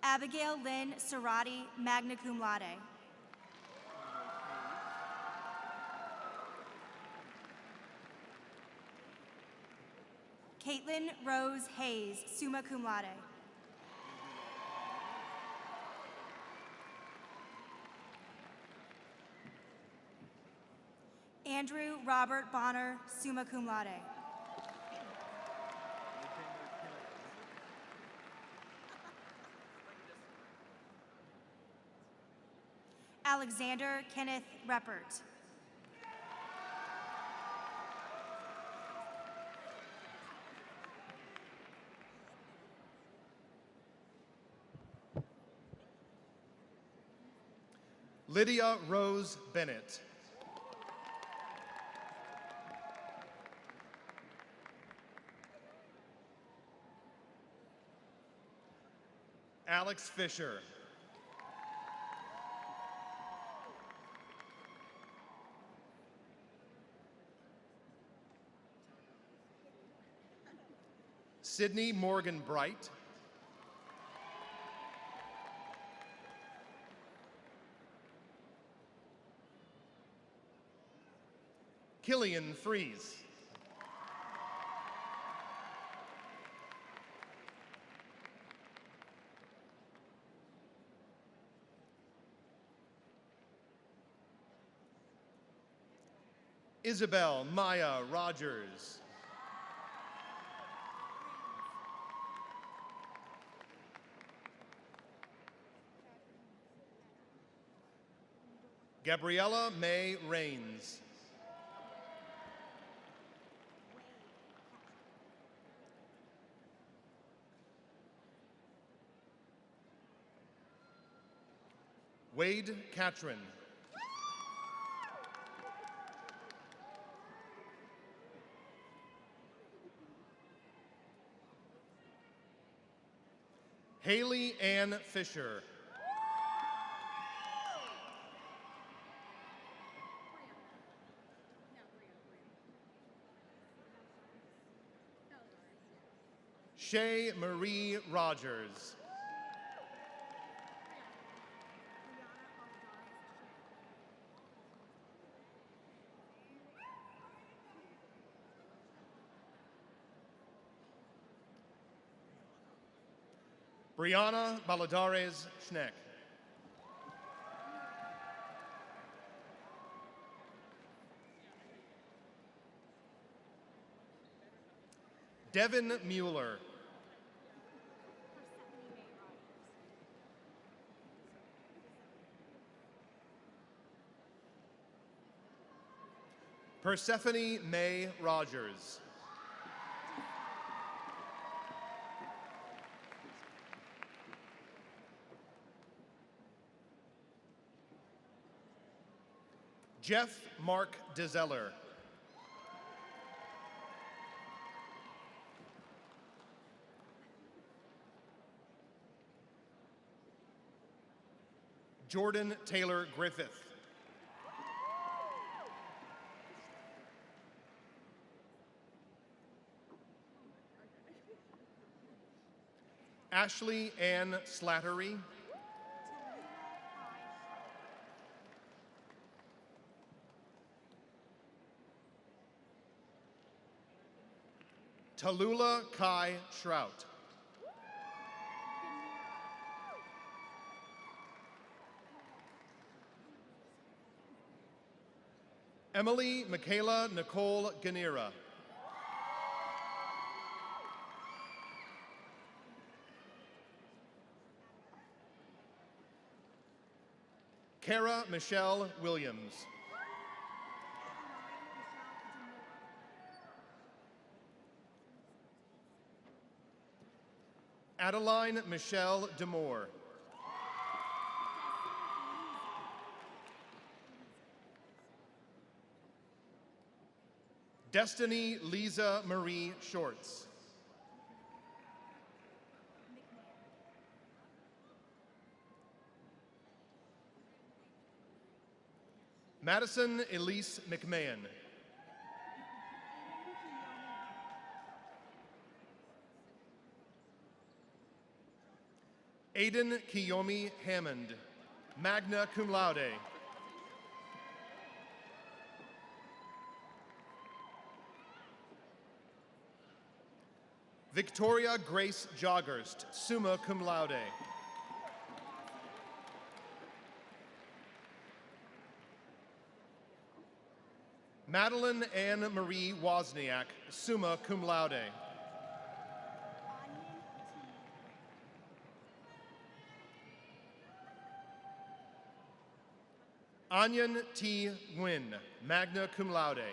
Abigail Lynn Cerati, magna cum laude. Caitlin Rose Hayes, summa cum laude. Andrew Robert Bonner, summa cum laude. Alexander Kenneth Reppert. Lydia Rose Bennett. Alex Fisher. Sydney Morgan Bright. Killian Fries. Isabel Maya Rogers. Gabriella May Rains. Wade Catron. Haley Ann Fisher. Shay Marie Rogers. Brianna Baladares Schneck. Devin Mueller. Persephone May Rogers. Jeff Mark DeZeller. Jordan Taylor Griffith. Ashley Ann Slattery. Tallulah Kai Shrout. Emily Michaela Nicole Ganira. Kara Michelle Williams. Adeline Michelle Demore. Destiny Lisa Marie Shorts. Madison Elise McMahon. Aiden Kiyomi Hammond, magna cum laude. Victoria Grace Joggerst, summa cum laude. Madeline Anne Marie Wozniak, summa cum laude. Anyan T. Nguyen, magna cum laude.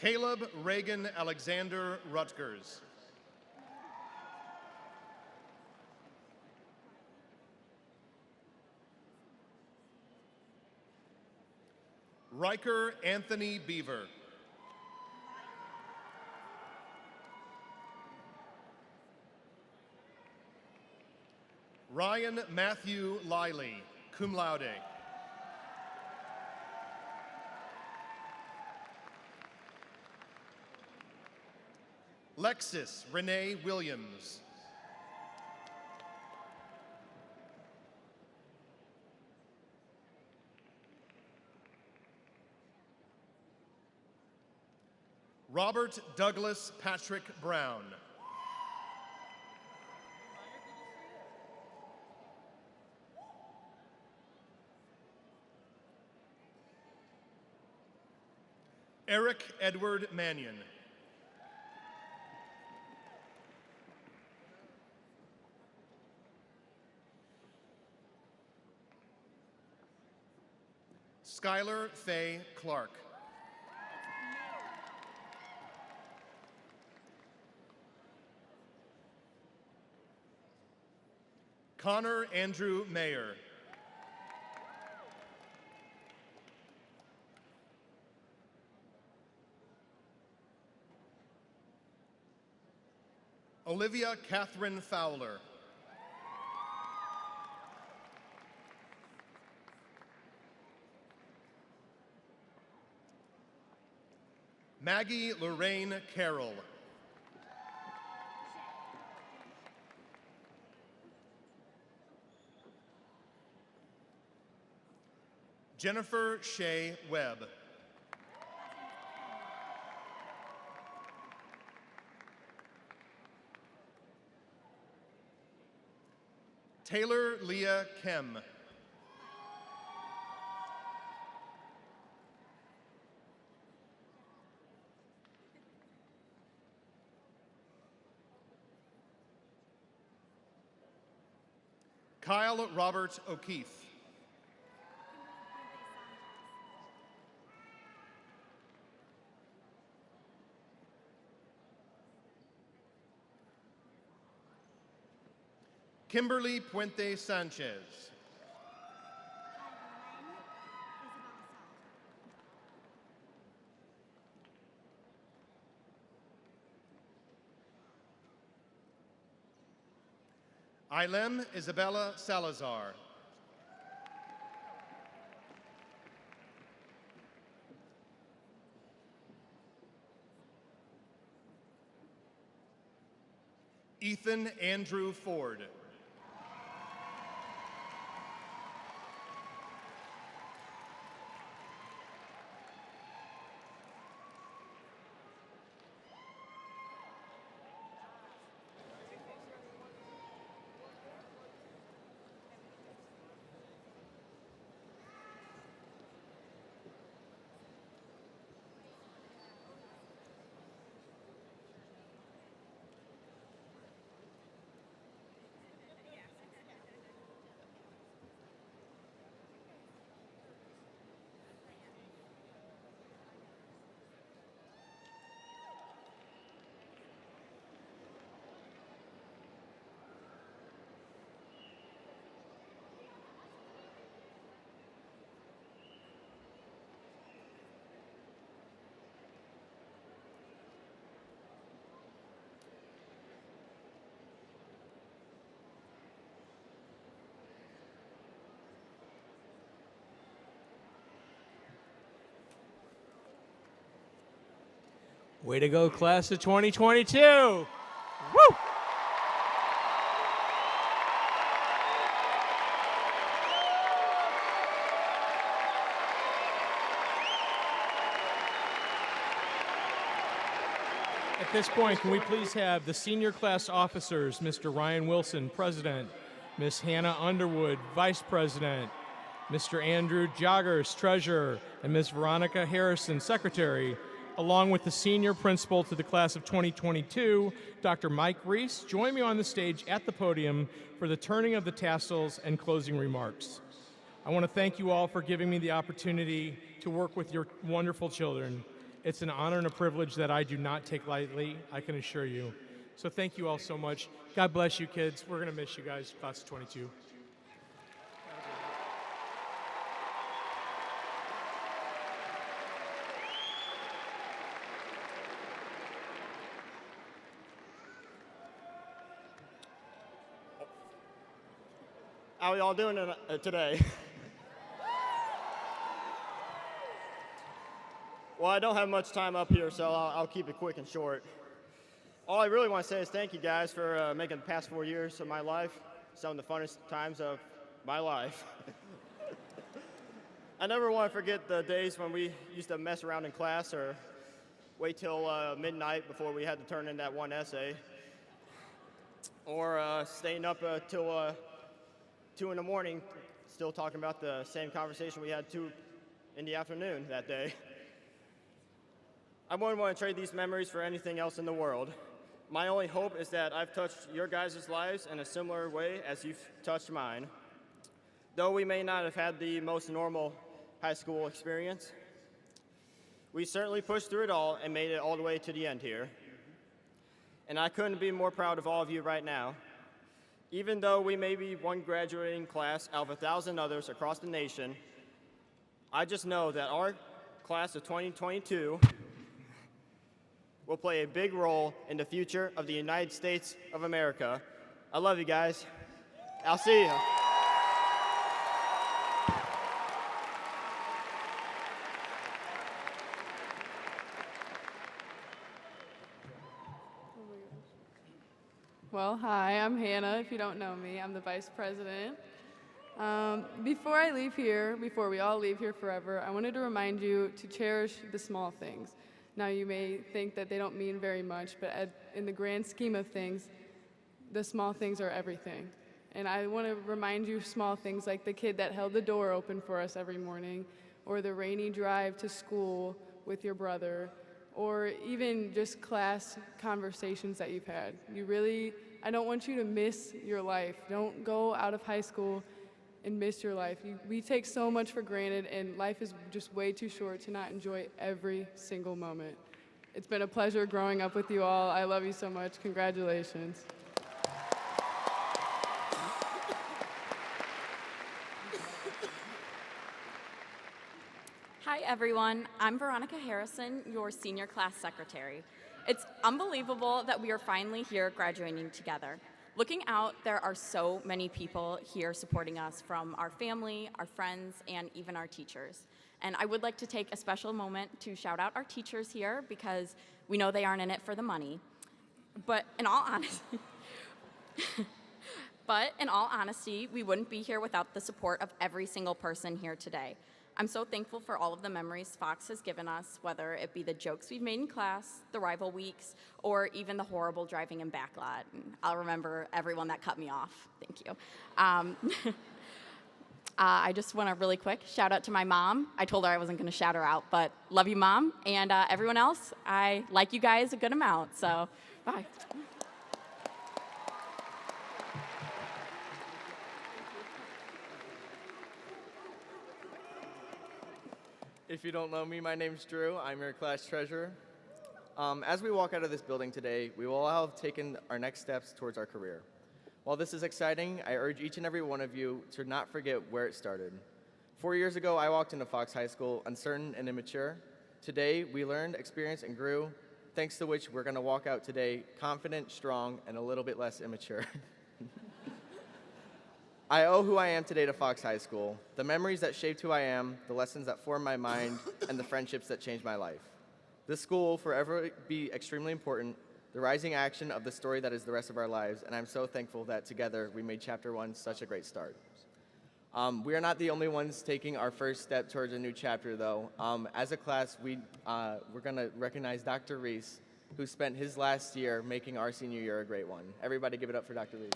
Caleb Reagan Alexander Rutgers. Riker Anthony Beaver. Ryan Matthew Liley, cum laude. Lexis Renee Williams. Robert Douglas Patrick Brown. Eric Edward Mannion. Skylar Faye Clark. Connor Andrew Mayer. Olivia Catherine Fowler. Maggie Lorraine Carroll. Jennifer Shea Webb. Taylor Leah Kem. Kyle Robert O'Keefe. Kimberly Puente Sanchez. Ilem Isabella Salazar. Ethan Andrew Ford. Way to go, class of 2022. Woo! At this point, can we please have the senior class officers, Mr. Ryan Wilson, President, Miss Hannah Underwood, Vice President, Mr. Andrew Joggers, Treasurer, and Miss Veronica Harrison, Secretary, along with the senior principal to the class of 2022, Dr. Mike Reese, join me on the stage at the podium for the turning of the tassels and closing remarks. I want to thank you all for giving me the opportunity to work with your wonderful children. It's an honor and a privilege that I do not take lightly, I can assure you. So thank you all so much. God bless you, kids. We're going to miss you guys, class of 22. How are y'all doing today? Well, I don't have much time up here, so I'll keep it quick and short. All I really want to say is thank you guys for making the past 4 years of my life some of the funnest times of my life. I never want to forget the days when we used to mess around in class or wait till midnight before we had to turn in that one essay, or staying up till 2 in the morning still talking about the same conversation we had 2 in the afternoon that day. I wouldn't want to trade these memories for anything else in the world. My only hope is that I've touched your guys' lives in a similar way as you've touched mine. Though we may not have had the most normal high school experience, we certainly pushed through it all and made it all the way to the end here. And I couldn't be more proud of all of you right now. Even though we may be one graduating class out of 1,000 others across the nation, I just know that our class of 2022 will play a big role in the future of the United States of America. I love you guys. I'll see you. Well, hi, I'm Hannah, if you don't know me. I'm the Vice President. Before we all leave here forever, I wanted to remind you to cherish the small things. Now, you may think that they don't mean very much, but in the grand scheme of things, the small things are everything. And I want to remind you small things like the kid that held the door open for us every morning, or the rainy drive to school with your brother, or even just class conversations that you've had. I don't want you to miss your life. Don't go out of high school and miss your life. We take so much for granted, and life is just way too short to not enjoy every single moment. It's been a pleasure growing up with you all. I love you so much. Congratulations. Hi everyone, I'm Veronica Harrison, your senior class secretary. It's unbelievable that we are finally here graduating together. Looking out, there are so many people here supporting us, from our family, our friends, and even our teachers. And I would like to take a special moment to shout out our teachers here, because we know they aren't in it for the money. But in all honesty, we wouldn't be here without the support of every single person here today. I'm so thankful for all of the memories Fox has given us, whether it be the jokes we've made in class, the rival weeks, or even the horrible driving in backlot. And I'll remember everyone that cut me off. Thank you. I just want to really quick shout out to my mom. I told her I wasn't going to shout her out, but love you, Mom. And everyone else, I like you guys a good amount, so bye. If you don't know me, my name's Drew. I'm your class treasurer. As we walk out of this building today, we will all have taken our next steps towards our career. While this is exciting, I urge each and every one of you to not forget where it started. 4 years ago, I walked into Fox High School uncertain and immature. Today, we learned, experienced, and grew, thanks to which we're going to walk out today confident, strong, and a little bit less immature. I owe who I am today to Fox High School, the memories that shaped who I am, the lessons that formed my mind, and the friendships that changed my life. This school will forever be extremely important, the rising action of the story that is the rest of our lives, and I'm so thankful that together we made Chapter 1 such a great start. We are not the only ones taking our first step towards a new chapter, though. As a class, we're going to recognize Dr. Reese, who spent his last year making our senior year a great one. Everybody give it up for Dr. Reese.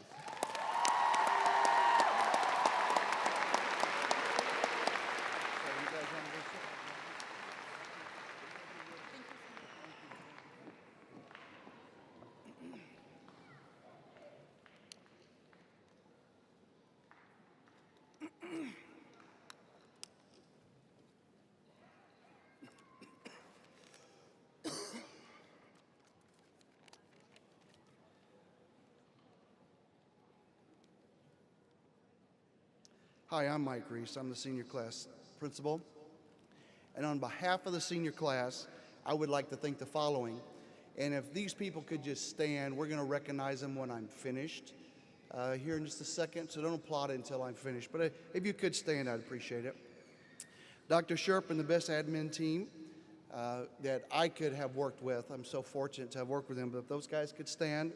Hi, I'm Mike Reese. I'm the senior class principal. And on behalf of the senior class, I would like to thank the following. And if these people could just stand, we're going to recognize them when I'm finished here in just a second, so don't applaud until I'm finished. But if you could stand, I'd appreciate it. Dr. Sherp and the best admin team that I could have worked with. I'm so fortunate to have worked with them, but if those guys could stand.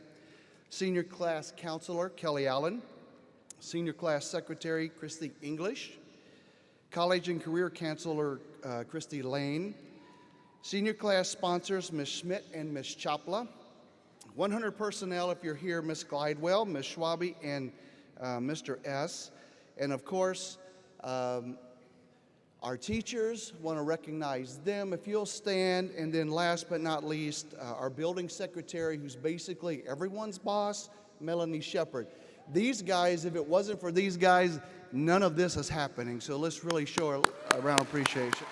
Senior class counselor, Kelly Allen. Senior class secretary, Christy English. College and career counselor, Christy Lane. Senior class sponsors, Ms. Schmidt and Ms. Chapla. 100 personnel, if you're here, Ms. Glidewell, Ms. Schwabe, and Mr. S. And of course, our teachers, want to recognize them. If you'll stand, and then last but not least, our building secretary, who's basically everyone's boss, Melanie Shepard. These guys, if it wasn't for these guys, none of this is happening. So let's really show a round of appreciation.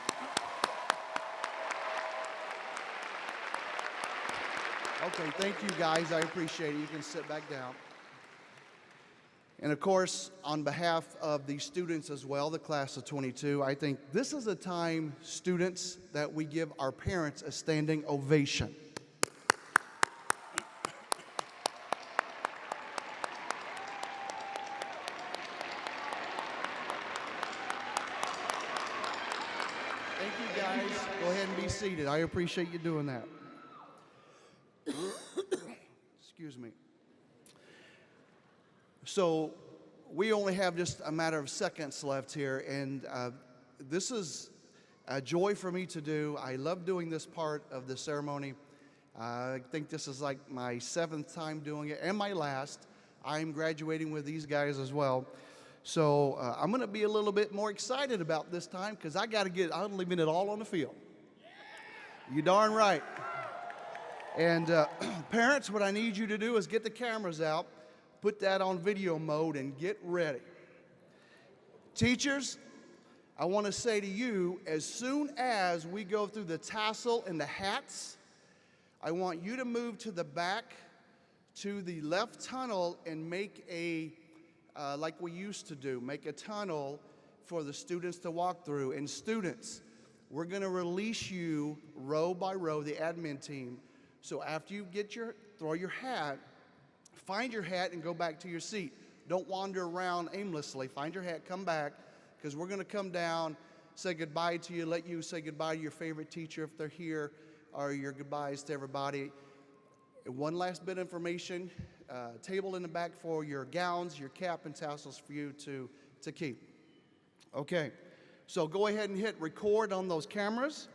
Okay, thank you guys. I appreciate it. You can sit back down. And of course, on behalf of the students as well, the class of 22, I think this is a time, students, that we give our parents a standing ovation. Thank you guys. Go ahead and be seated. I appreciate you doing that. Excuse me. So we only have just a matter of seconds left here, and this is a joy for me to do. I love doing this part of the ceremony. I think this is like my 7th time doing it, and my last. I'm graduating with these guys as well. So I'm going to be a little bit more excited about this time because I'm leaving it all on the field. You darn right. And parents, what I need you to do is get the cameras out, put that on video mode, and get ready. Teachers, I want to say to you, as soon as we go through the tassel and the hats, I want you to move to the back to the left tunnel and make like we used to do, make a tunnel for the students to walk through. And students, we're going to release you row by row, the admin team. So after you throw your hat, find your hat and go back to your seat. Don't wander around aimlessly. Find your hat, come back, because we're going to come down, say goodbye to you, let you say goodbye to your favorite teacher if they're here, or your goodbyes to everybody. And one last bit of information, table in the back for your gowns, your cap, and tassels for you to keep. Okay, so go ahead and hit record on those cameras.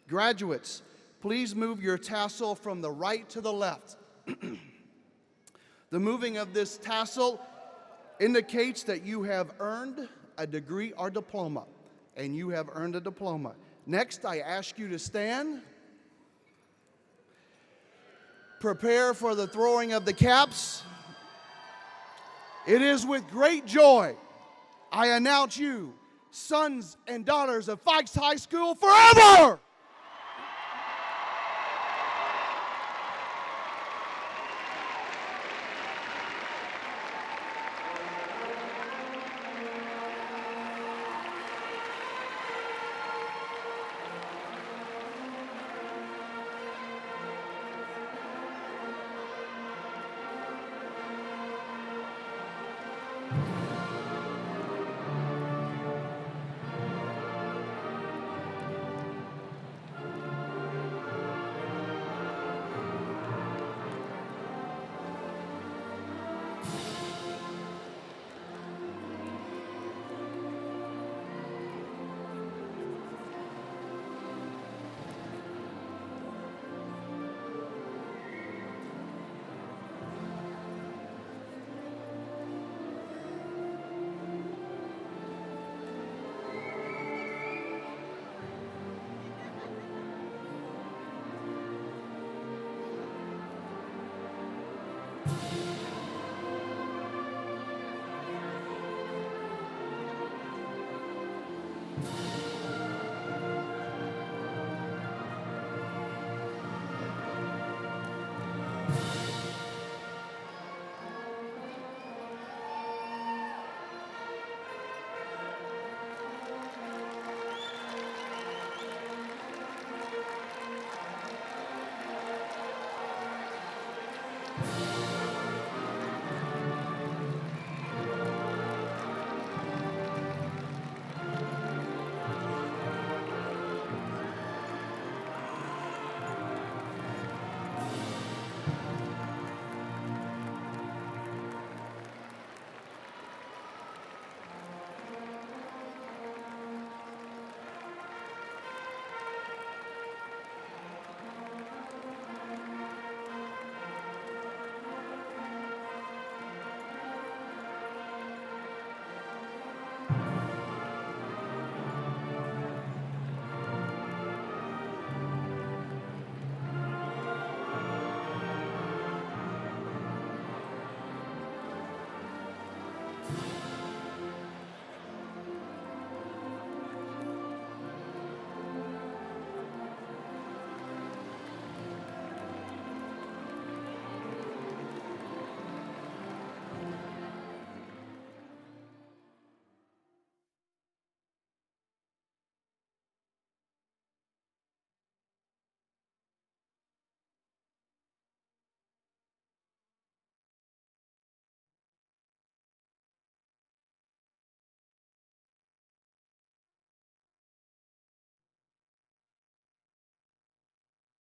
Graduates, please move your tassel from the right to the left. The moving of this tassel indicates that you have earned a degree or diploma, and you have earned a diploma. Next, I ask you to stand. Prepare for the throwing of the caps. It is with great joy I announce you, sons and daughters of Fox High School forever!